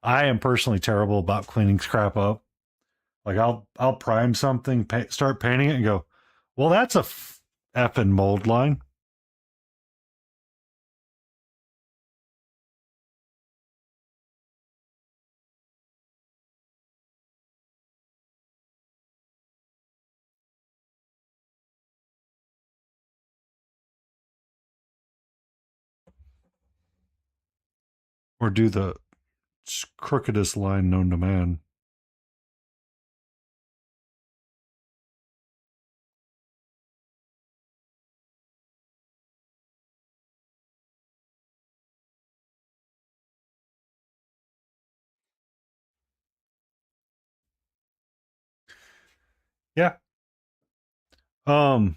I am personally terrible about cleaning crap up. Like I'll prime something, start painting it, and go, well, that's a effing mold line. Or do the crookedest line known to man. Yeah. Um,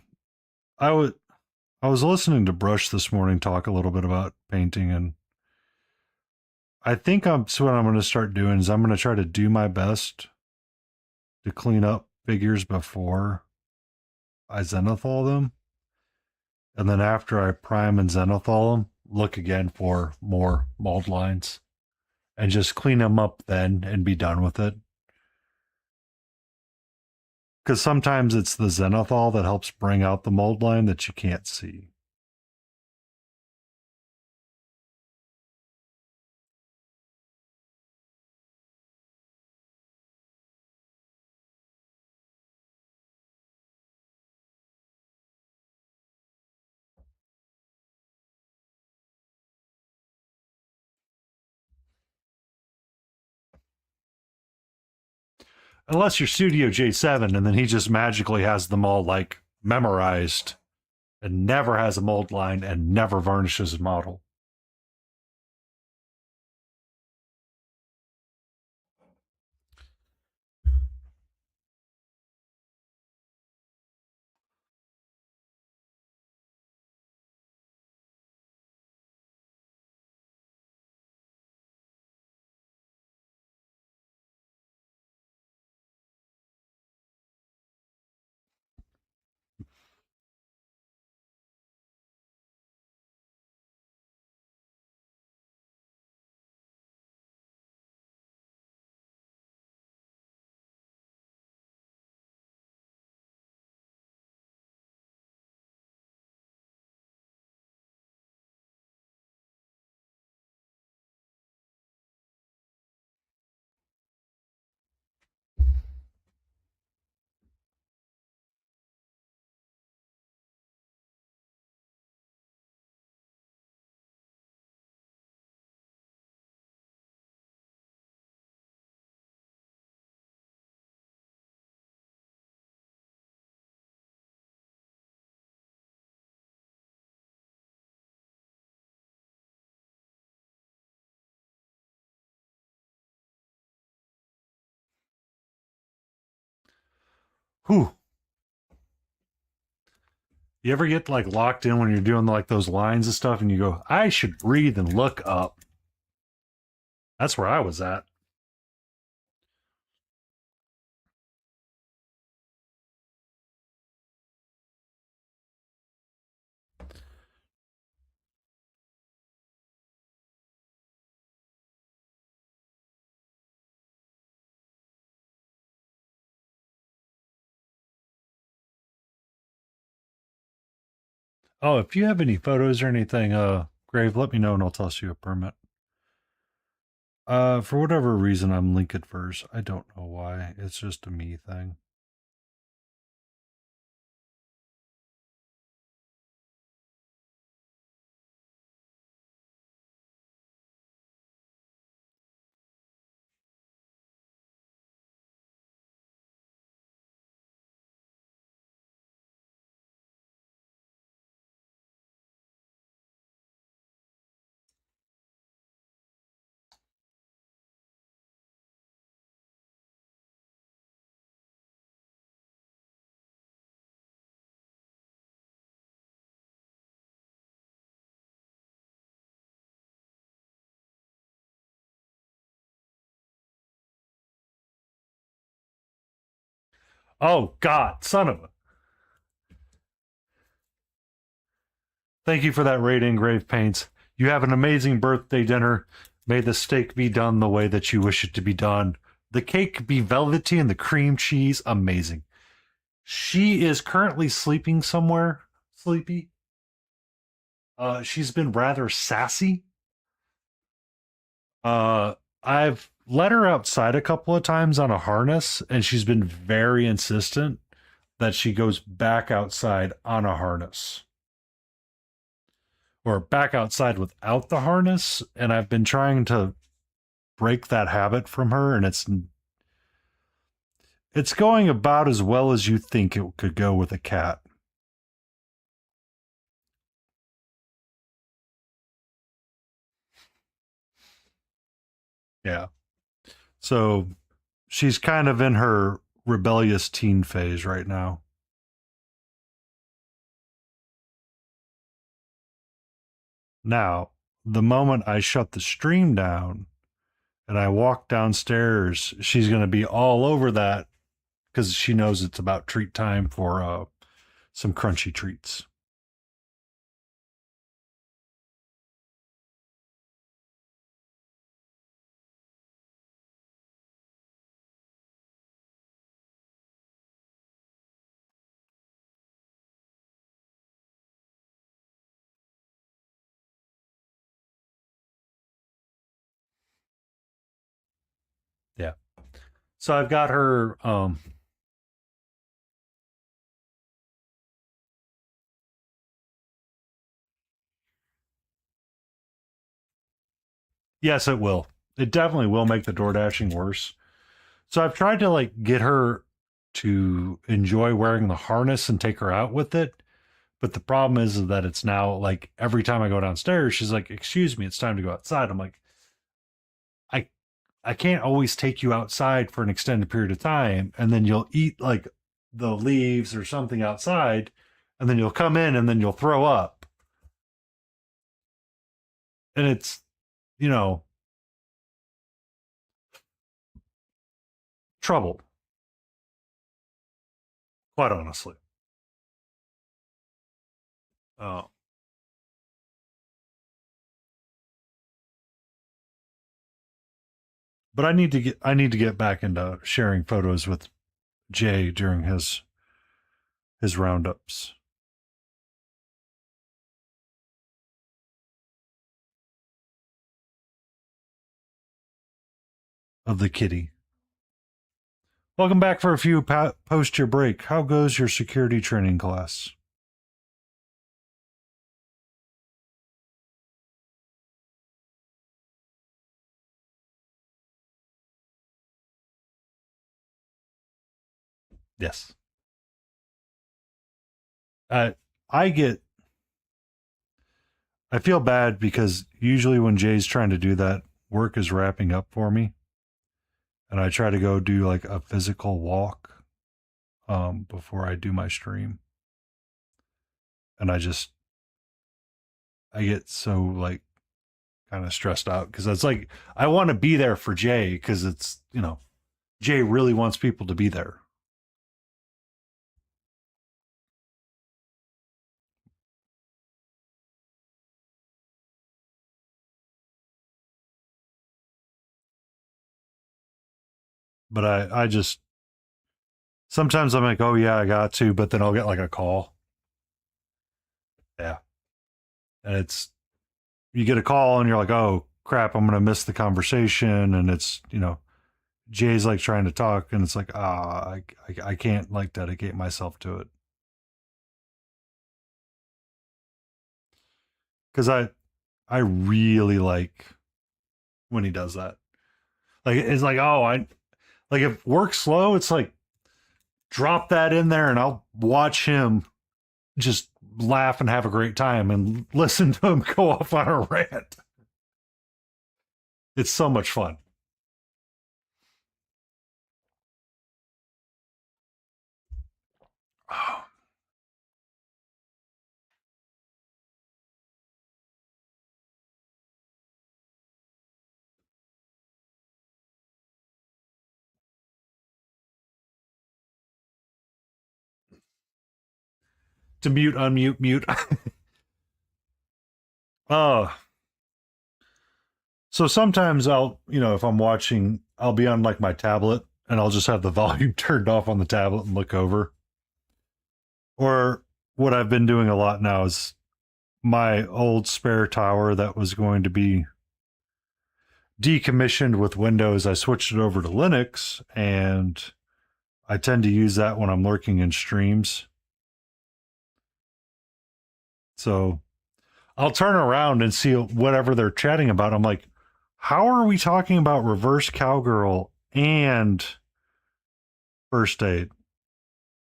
I was I was listening to Brush this morning talk a little bit about painting, and I think so what I'm going to start doing is I'm going to try to do my best to clean up figures before I zenithal them. And then after I prime and zenithal them, look again for more mold lines and just clean them up then and be done with it. Because sometimes it's the zenithal that helps bring out the mold line that you can't see. Unless you're Studio J7 and then he just magically has them all like memorized and never has a mold line and never varnishes a model. Whew. You ever get like locked in when you're doing like those lines and stuff and you go, I should breathe and look up? That's where I was at. Oh, if you have any photos or anything, Grave, let me know and I'll toss you a permit. For whatever reason, I'm link adverse. I don't know why. It's just a me thing. Oh, God, son of a. Thank you for that rating, Grave Paints. You have an amazing birthday dinner. May the steak be done the way that you wish it to be done. The cake be velvety and the cream cheese amazing. She is currently sleeping somewhere, sleepy. She's been rather sassy. I've let her outside a couple of times on a harness, and she's been very insistent that she goes back outside on a harness or back outside without the harness. And I've been trying to break that habit from her, and it's going about as well as you think it could go with a cat. Yeah. So she's kind of in her rebellious teen phase right now. Now, the moment I shut the stream down and I walk downstairs, she's going to be all over that because she knows it's about treat time for some crunchy treats. Yeah. So I've got her. Yes, it will. It definitely will make the door dashing worse. So I've tried to like get her to enjoy wearing the harness and take her out with it. But the problem is that it's now like every time I go downstairs, she's like, "Excuse me, it's time to go outside." I'm like, I I can't always take you outside for an extended period of time, and then you'll eat like the leaves or something outside, and then you'll come in and then you'll throw up. And it's, you know, trouble, quite honestly. Uh, but I need to get back into sharing photos with Jay during his roundups of the kitty. Welcome back for a few post your break. How goes your security training class? Yes. Uh, I get I feel bad because usually when Jay's trying to do that, work is wrapping up for me, and I try to go do like a physical walk before I do my stream, and I get so like kind of stressed out because it's like I want to be there for Jay because it's Jay really wants people to be there, but I just sometimes I'm like, oh yeah, I got to, but then I'll get like a call, Yeah. And it's, you get a call and you're like, oh crap, I'm going to miss the conversation. And it's, Jay's like trying to talk and it's like, I can't like dedicate myself to it. Cause I really like when he does that. Like, it's like, oh, like if work's slow, it's like, drop that in there and I'll watch him just laugh and have a great time and listen to him go off on a rant. It's so much fun. To mute, unmute, mute. Oh, so sometimes if I'm watching, I'll be on like my tablet and I'll just have the volume turned off on the tablet and look over. Or what I've been doing a lot now is my old spare tower that was going to be decommissioned with Windows. I switched it over to Linux and I tend to use that when I'm lurking in streams. So I'll turn around and see whatever they're chatting about. I'm like, how are we talking about reverse cowgirl and first aid?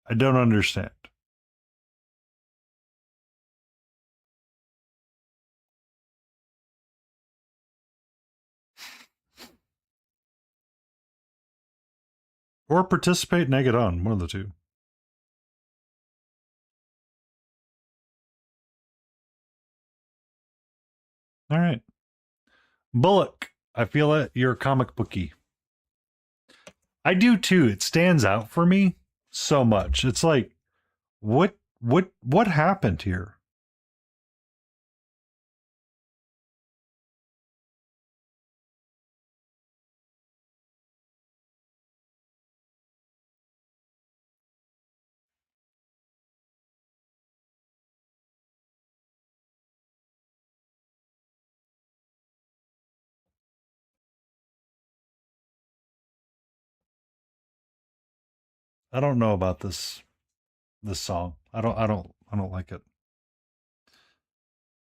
I don't understand. Or participate and egg it on, one of the two. All right. Bullock, I feel it. You're a comic bookie. I do too. It stands out for me so much. It's like, what happened here? I don't know about this song. I don't like it.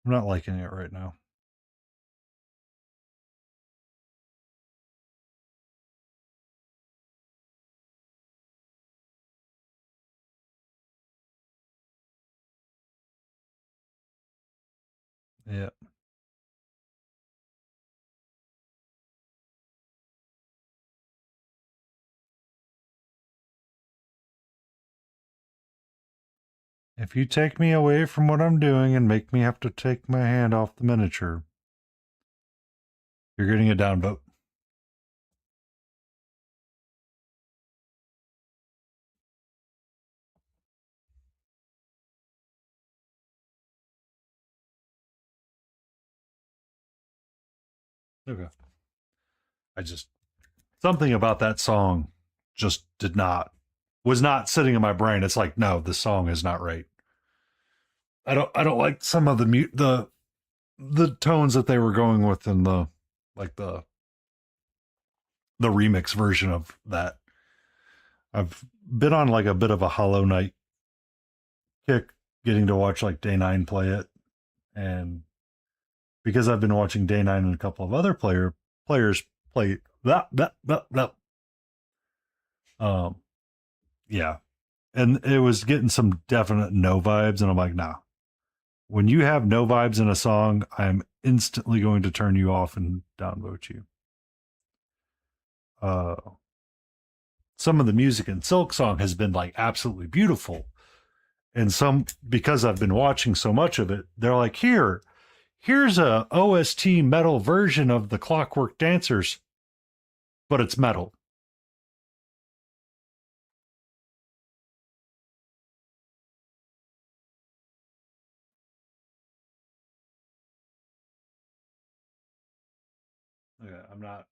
I'm not liking it right now. Yeah. If you take me away from what I'm doing and make me have to take my hand off the miniature, you're getting a downvote. Okay. I just, something about that song just was not sitting in my brain. It's like, no, this song is not right. I don't like some of the tones that they were going with in like the remix version of that. I've been on like a bit of a Hollow Knight kick, getting to watch like Day 9 play it. And because I've been watching Day 9 and a couple of other players play that. Um yeah. And it was getting some definite no vibes, and I'm like, nah. When you have no vibes in a song, I'm instantly going to turn you off and downvote you. Uh some of the music in Silk Song has been like absolutely beautiful. And some, because I've been watching so much of it, they're like, here's a OST metal version of the Clockwork Dancers, but it's metal. Yeah, I'm not.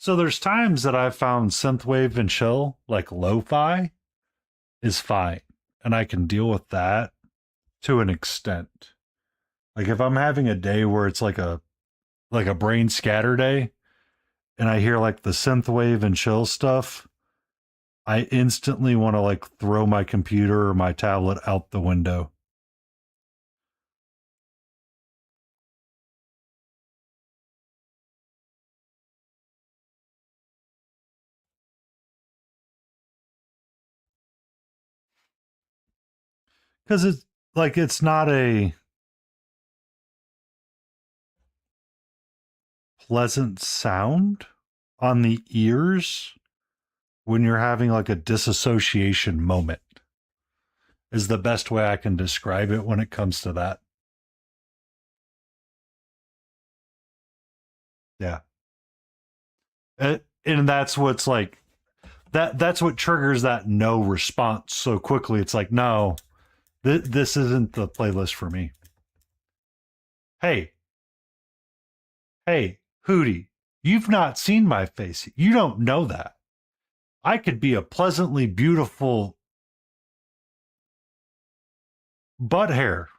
So there's times that I've found synthwave and chill, like lo-fi, is fine. And I can deal with that to an extent. Like if I'm having a day where it's like a brain scatter day and I hear like the synthwave and chill stuff, I instantly want to like throw my computer or my tablet out the window. Because it's like it's not a pleasant sound on the ears when you're having like a disassociation moment, is the best way I can describe it when it comes to that. Yeah. And that's what's like that's what triggers that no response so quickly. It's like, no, this isn't the playlist for me. Hey, hey, Hootie, you've not seen my face. You don't know that. I could be a pleasantly beautiful butt hair.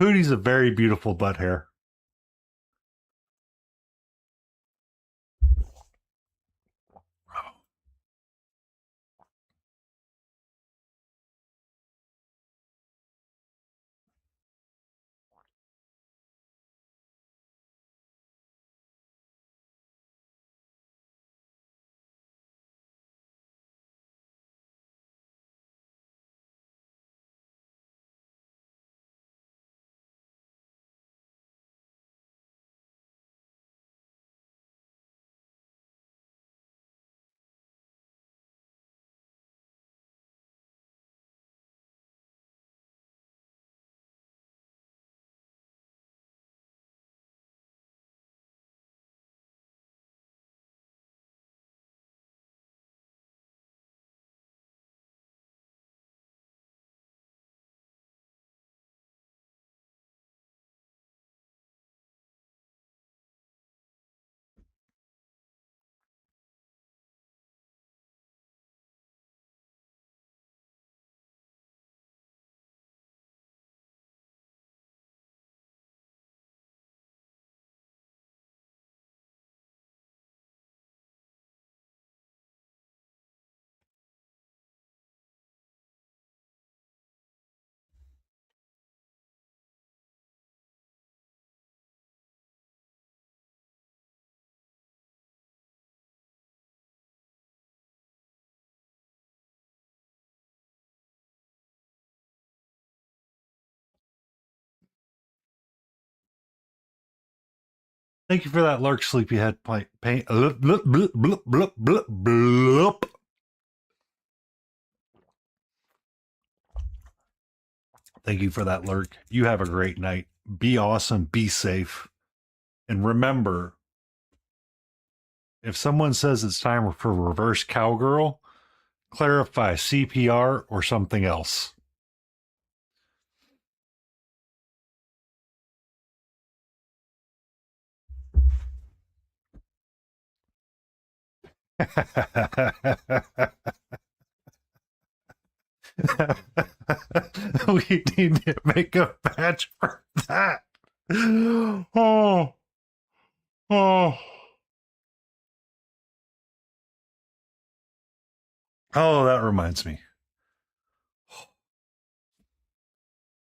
Hootie's a very beautiful butt hair. Thank you for that lurk, sleepyhead. Paint. Thank you for that lurk. You have a great night. Be awesome. Be safe. And remember, if someone says it's time for reverse cowgirl, clarify CPR or something else. We need to make a patch for that. Oh, oh, oh, that reminds me.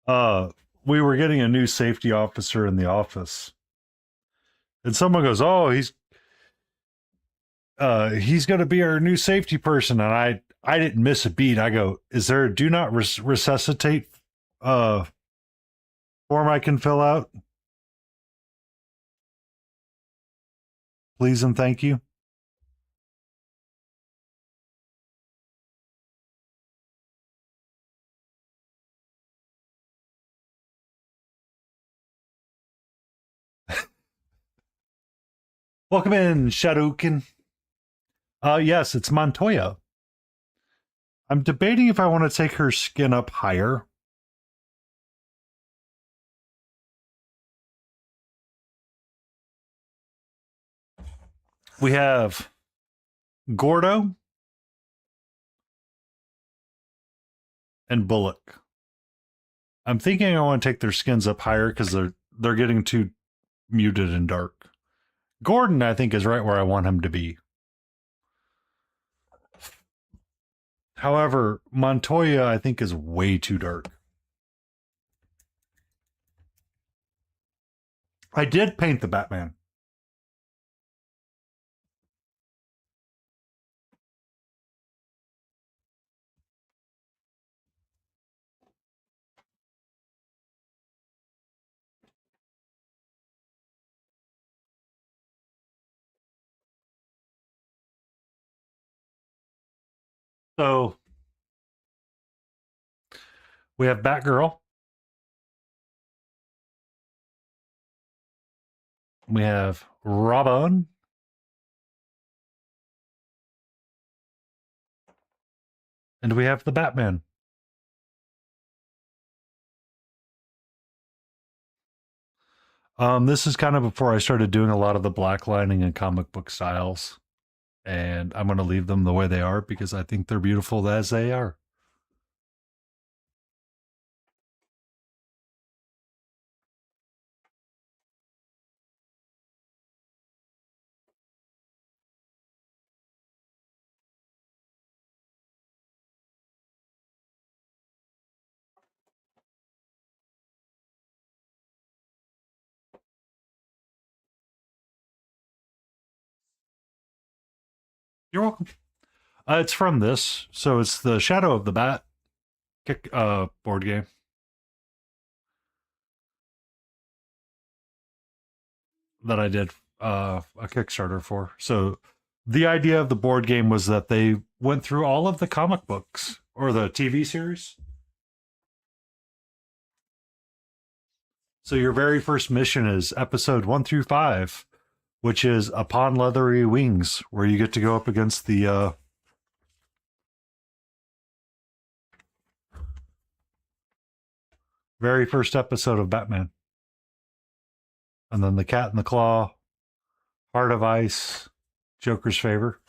Uh, we were getting a new safety officer in the office, and someone goes, "Oh, he's going to be our new safety person." And I didn't miss a beat. I go, "Is there a do not resuscitate form I can fill out, please and thank you?" Welcome in, Shadowkin. Yes, it's Montoya. I'm debating if I want to take her skin up higher. We have Gordo and Bullock. I'm thinking I want to take their skins up higher because they're getting too muted and dark. Gordon, I think, is right where I want him to be. However, Montoya, I think, is way too dark. I did paint the Batman. So we have Batgirl. We have Robin. And we have the Batman. This is kind of before I started doing a lot of the blacklining and comic book styles. And I'm going to leave them the way they are because I think they're beautiful as they are. You're welcome. It's from this, so it's the Shadow of the Bat board game. That I did a Kickstarter for. So the idea of the board game was that they went through all of the comic books or the TV series. So your very first mission is episode 1 through 5, which is Upon Leathery Wings, where you get to go up against the very first episode of Batman. And then the Cat in the Claw, Heart of Ice, Joker's Favor.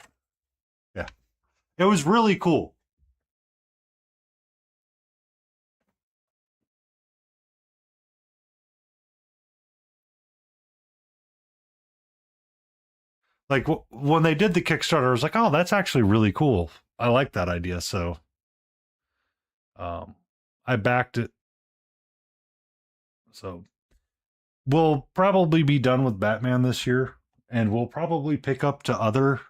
Yeah. It was really cool. Like when they did the Kickstarter, I was like, oh, that's actually really cool. I like that idea. So I backed it. So we'll probably be done with Batman this year, and we'll probably pick up to other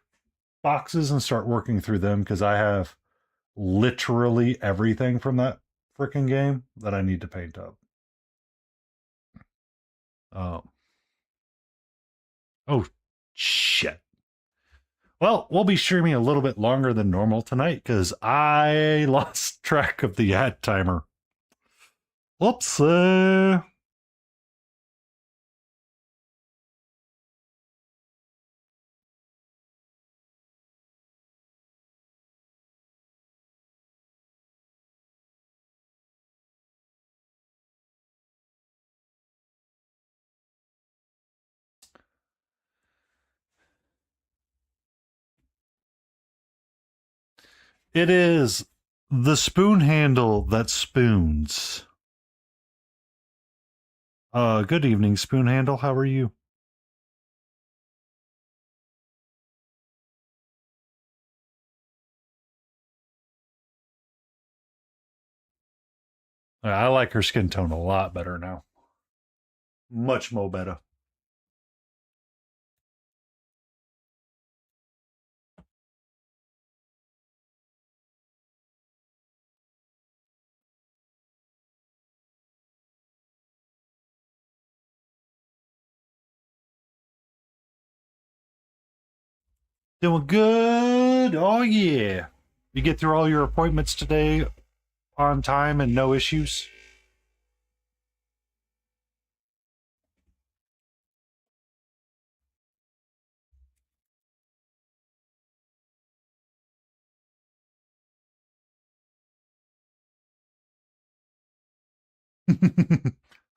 boxes and start working through them because I have literally everything from that freaking game that I need to paint up. Oh, shit. Well, we'll be streaming a little bit longer than normal tonight because I lost track of the ad timer. Whoops. It is the spoon handle that spoons. Good evening, spoon handle. How are you? I like her skin tone a lot better now. Much more better. Doing good. Oh, yeah. You get through all your appointments today on time and no issues?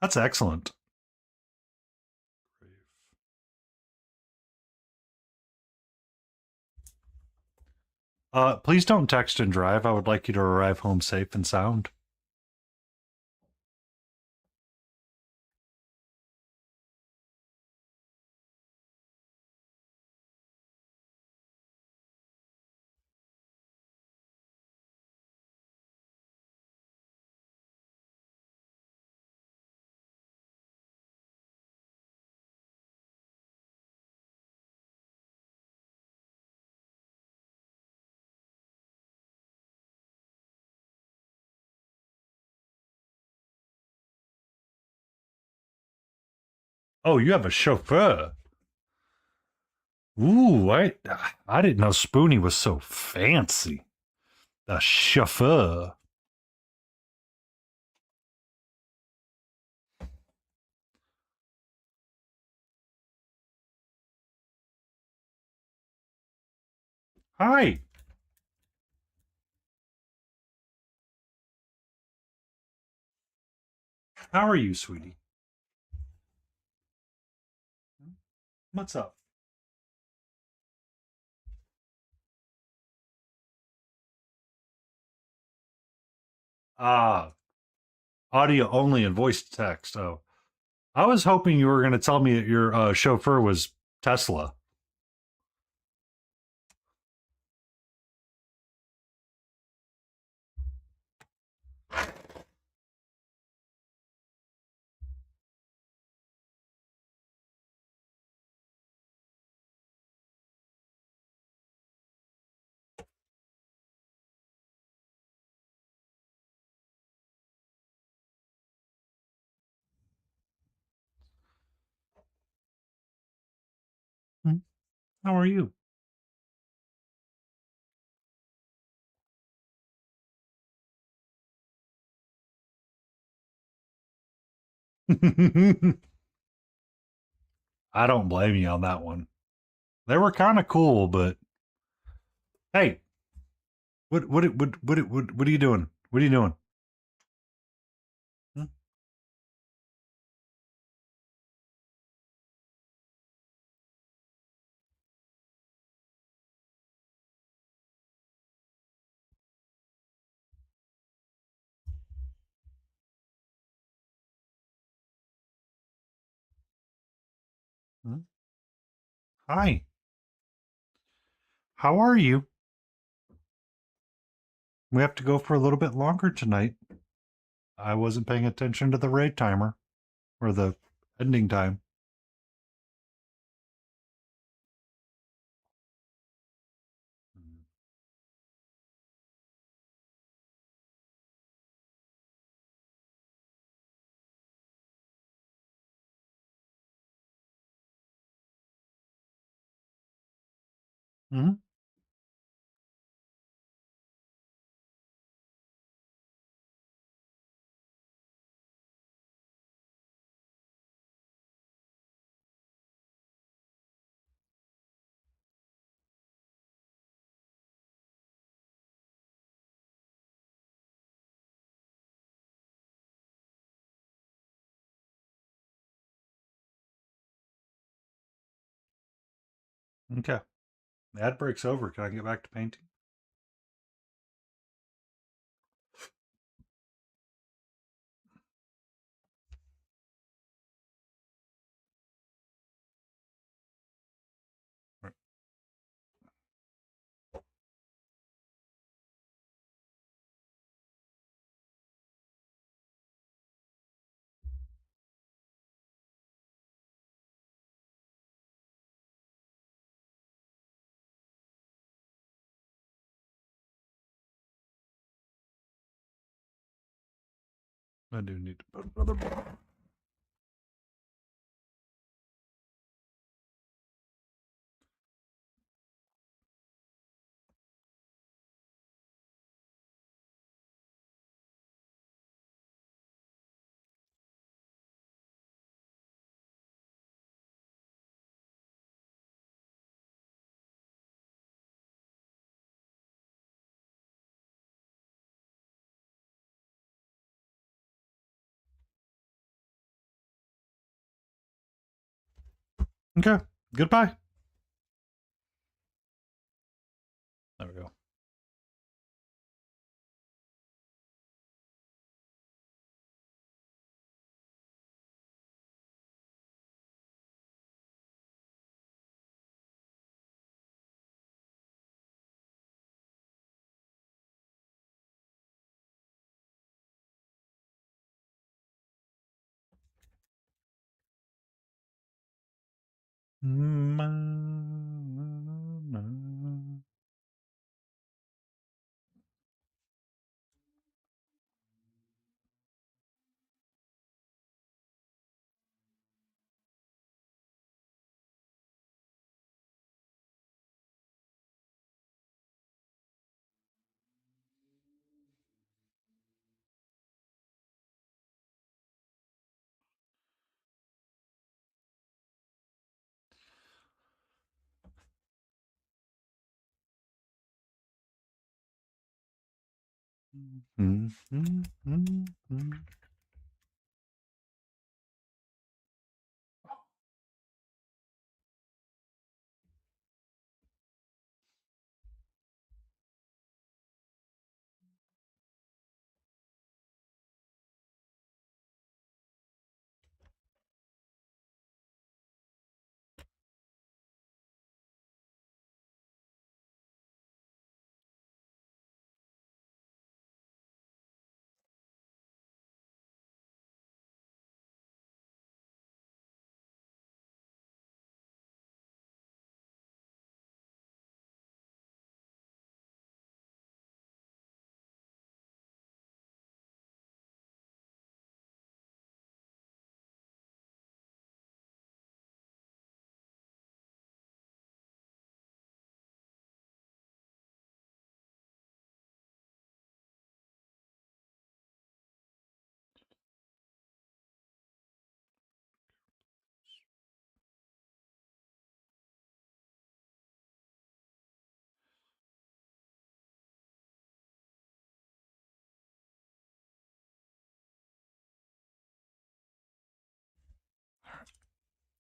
That's excellent. Please don't text and drive. I would like you to arrive home safe and sound. Oh, you have a chauffeur. Ooh, I didn't know Spoonie was so fancy. A chauffeur. Hi. How are you, sweetie? What's up? Ah, audio only and voice to text. Oh, I was hoping you were going to tell me that your chauffeur was Tesla. Hmm, how are you? I don't blame you on that one. They were kind of cool, but hey, what are you doing? What are you doing? Hmm? Hmm? Hi, how are you? We have to go for a little bit longer tonight. I wasn't paying attention to the raid timer or the ending time. Hmm. Okay. The ad break's over. Can I get back to painting? I do need to put another one. Okay. Goodbye. There we go.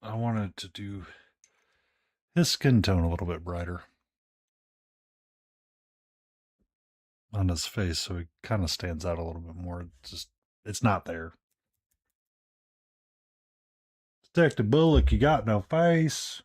I wanted to do his skin tone a little bit brighter on his face so he kind of stands out a little bit more. It's not there. Detective Bullock, you got no face.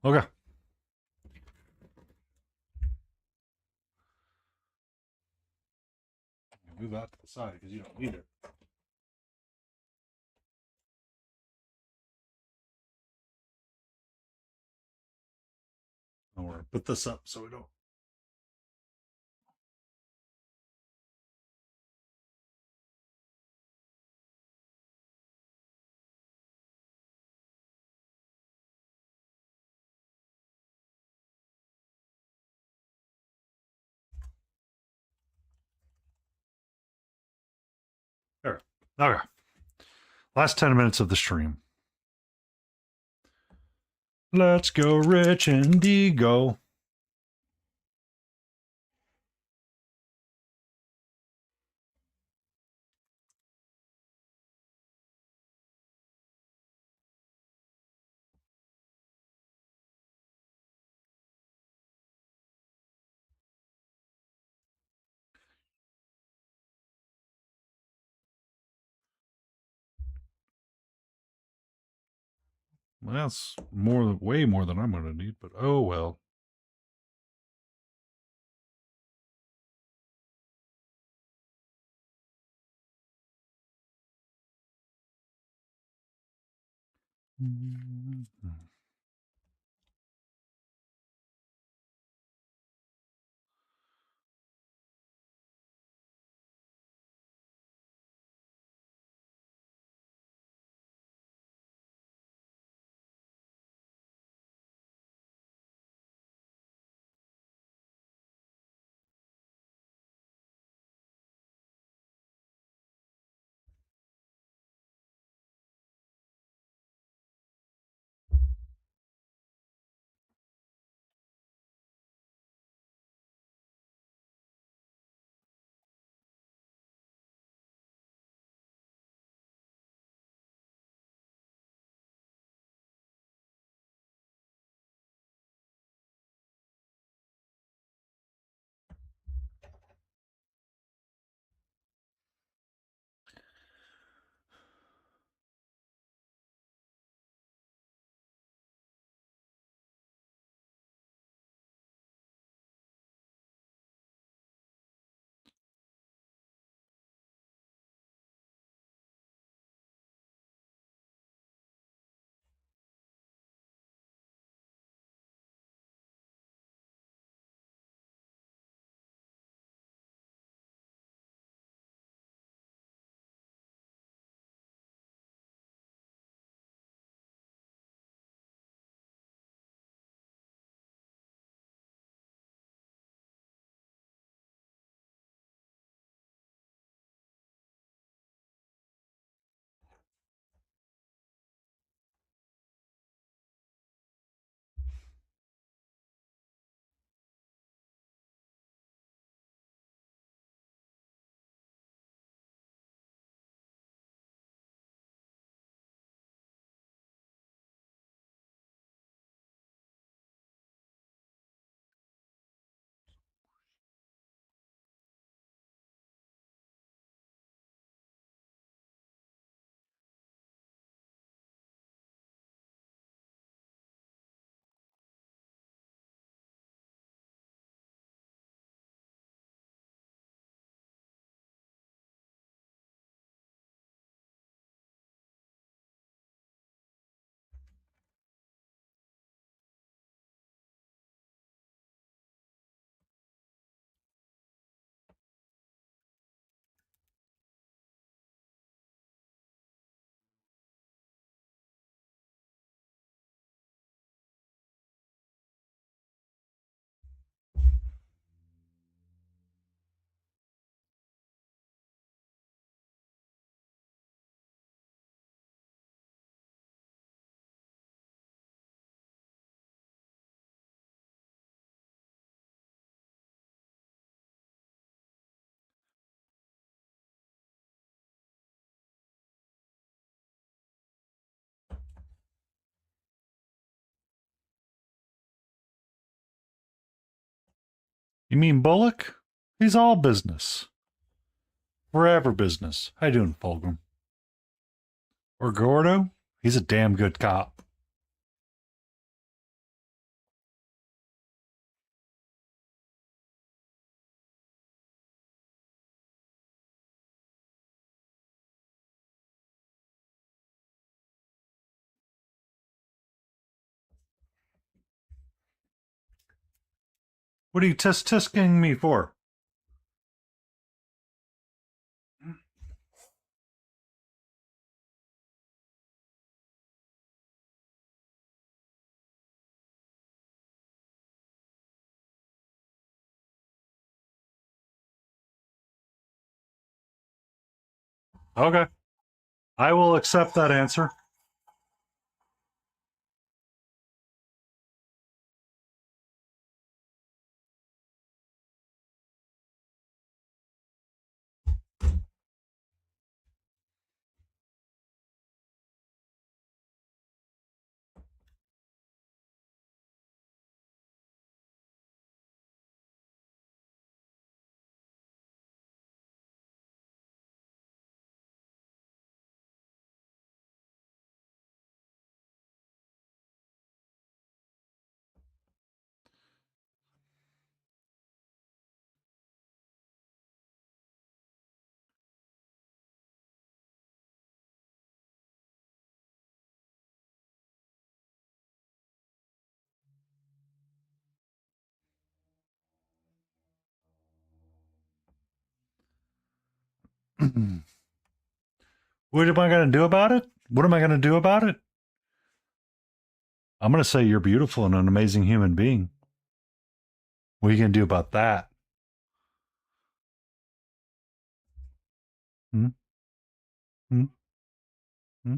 Okay. Move out to the side because you don't need it. Or put this up so we don't. There. Okay. Last 10 minutes of the stream. Let's go, Rich Indigo. Well, that's way more than I'm going to need, but oh well. You mean Bullock? He's all business. Forever business. How you doing, Fulgrim? Or Gordo? He's a damn good cop. What are you tisk-tisking me for? Okay. I will accept that answer. What am I going to do about it? What am I going to do about it? I'm going to say you're beautiful and an amazing human being. What are you going to do about that? Hmm? Hmm? Hmm?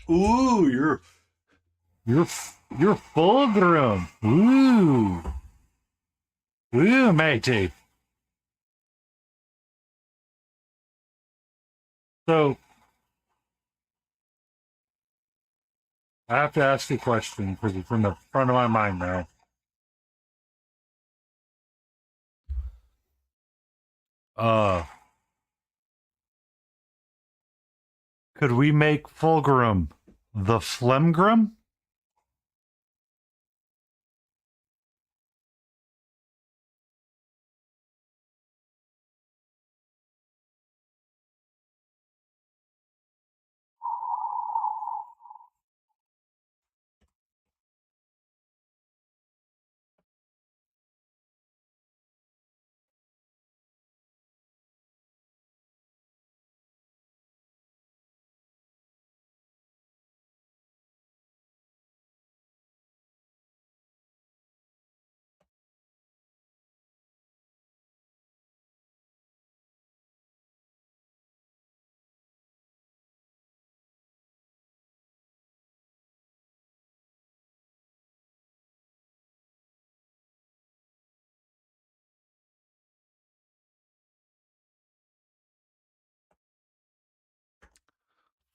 Ooh, you're you're fulgrim. Ooh, matey. So I have to ask you a question because it's from the front of my mind now. Uh, could we make fulgrim the phlegmgrim?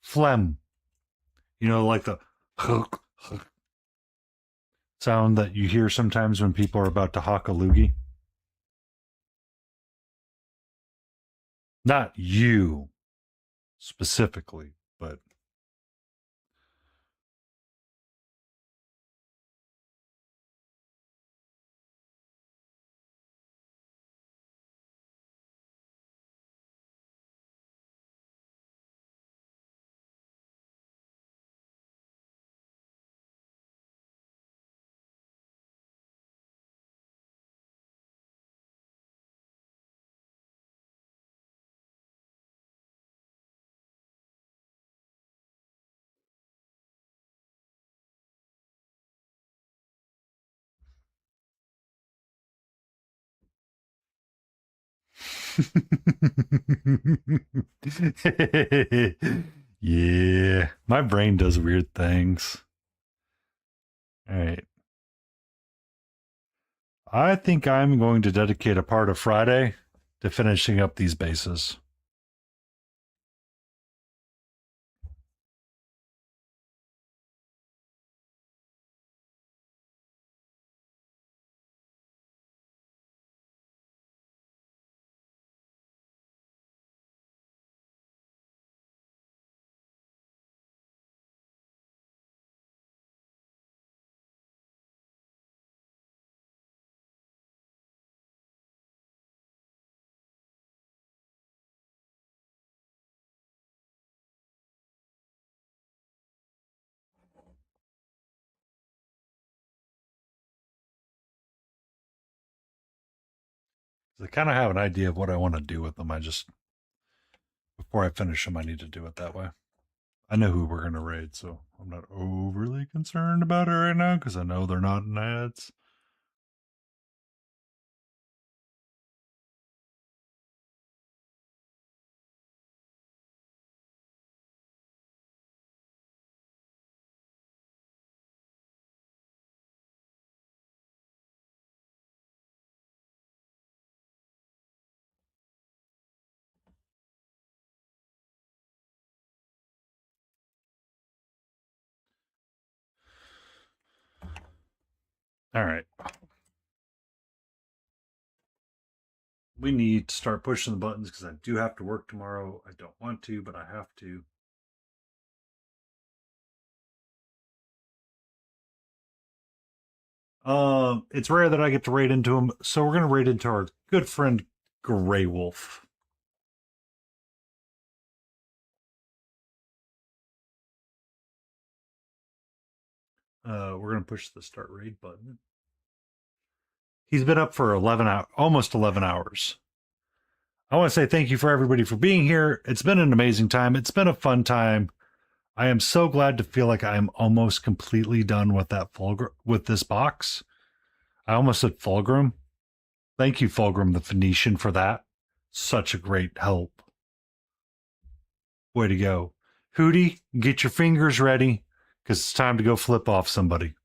Phlegm. You know, like the sound that you hear sometimes when people are about to hawk a loogie. Not you specifically, but yeah, my brain does weird things. All right. I think I'm going to dedicate a part of Friday to finishing up these bases. I kind of have an idea of what I want to do with them. I just, before I finish them, I need to do it that way. I know who we're going to raid, so I'm not overly concerned about it right now because I know they're not in ads. All right. We need to start pushing the buttons because I do have to work tomorrow. I don't want to, but I have to. It's rare that I get to raid into him, so we're gonna raid into our good friend Grey Wolf. We're gonna push the start raid button. He's been up for 11 hours, almost 11 hours. I want to say thank you for everybody for being here. It's been an amazing time. It's been a fun time. I am so glad to feel like I am almost completely done with that with this box. I almost said Fulgrim. Thank you, Fulgrim the Phoenician, for that. Such a great help. Way to go. Hootie, get your fingers ready because it's time to go flip off somebody.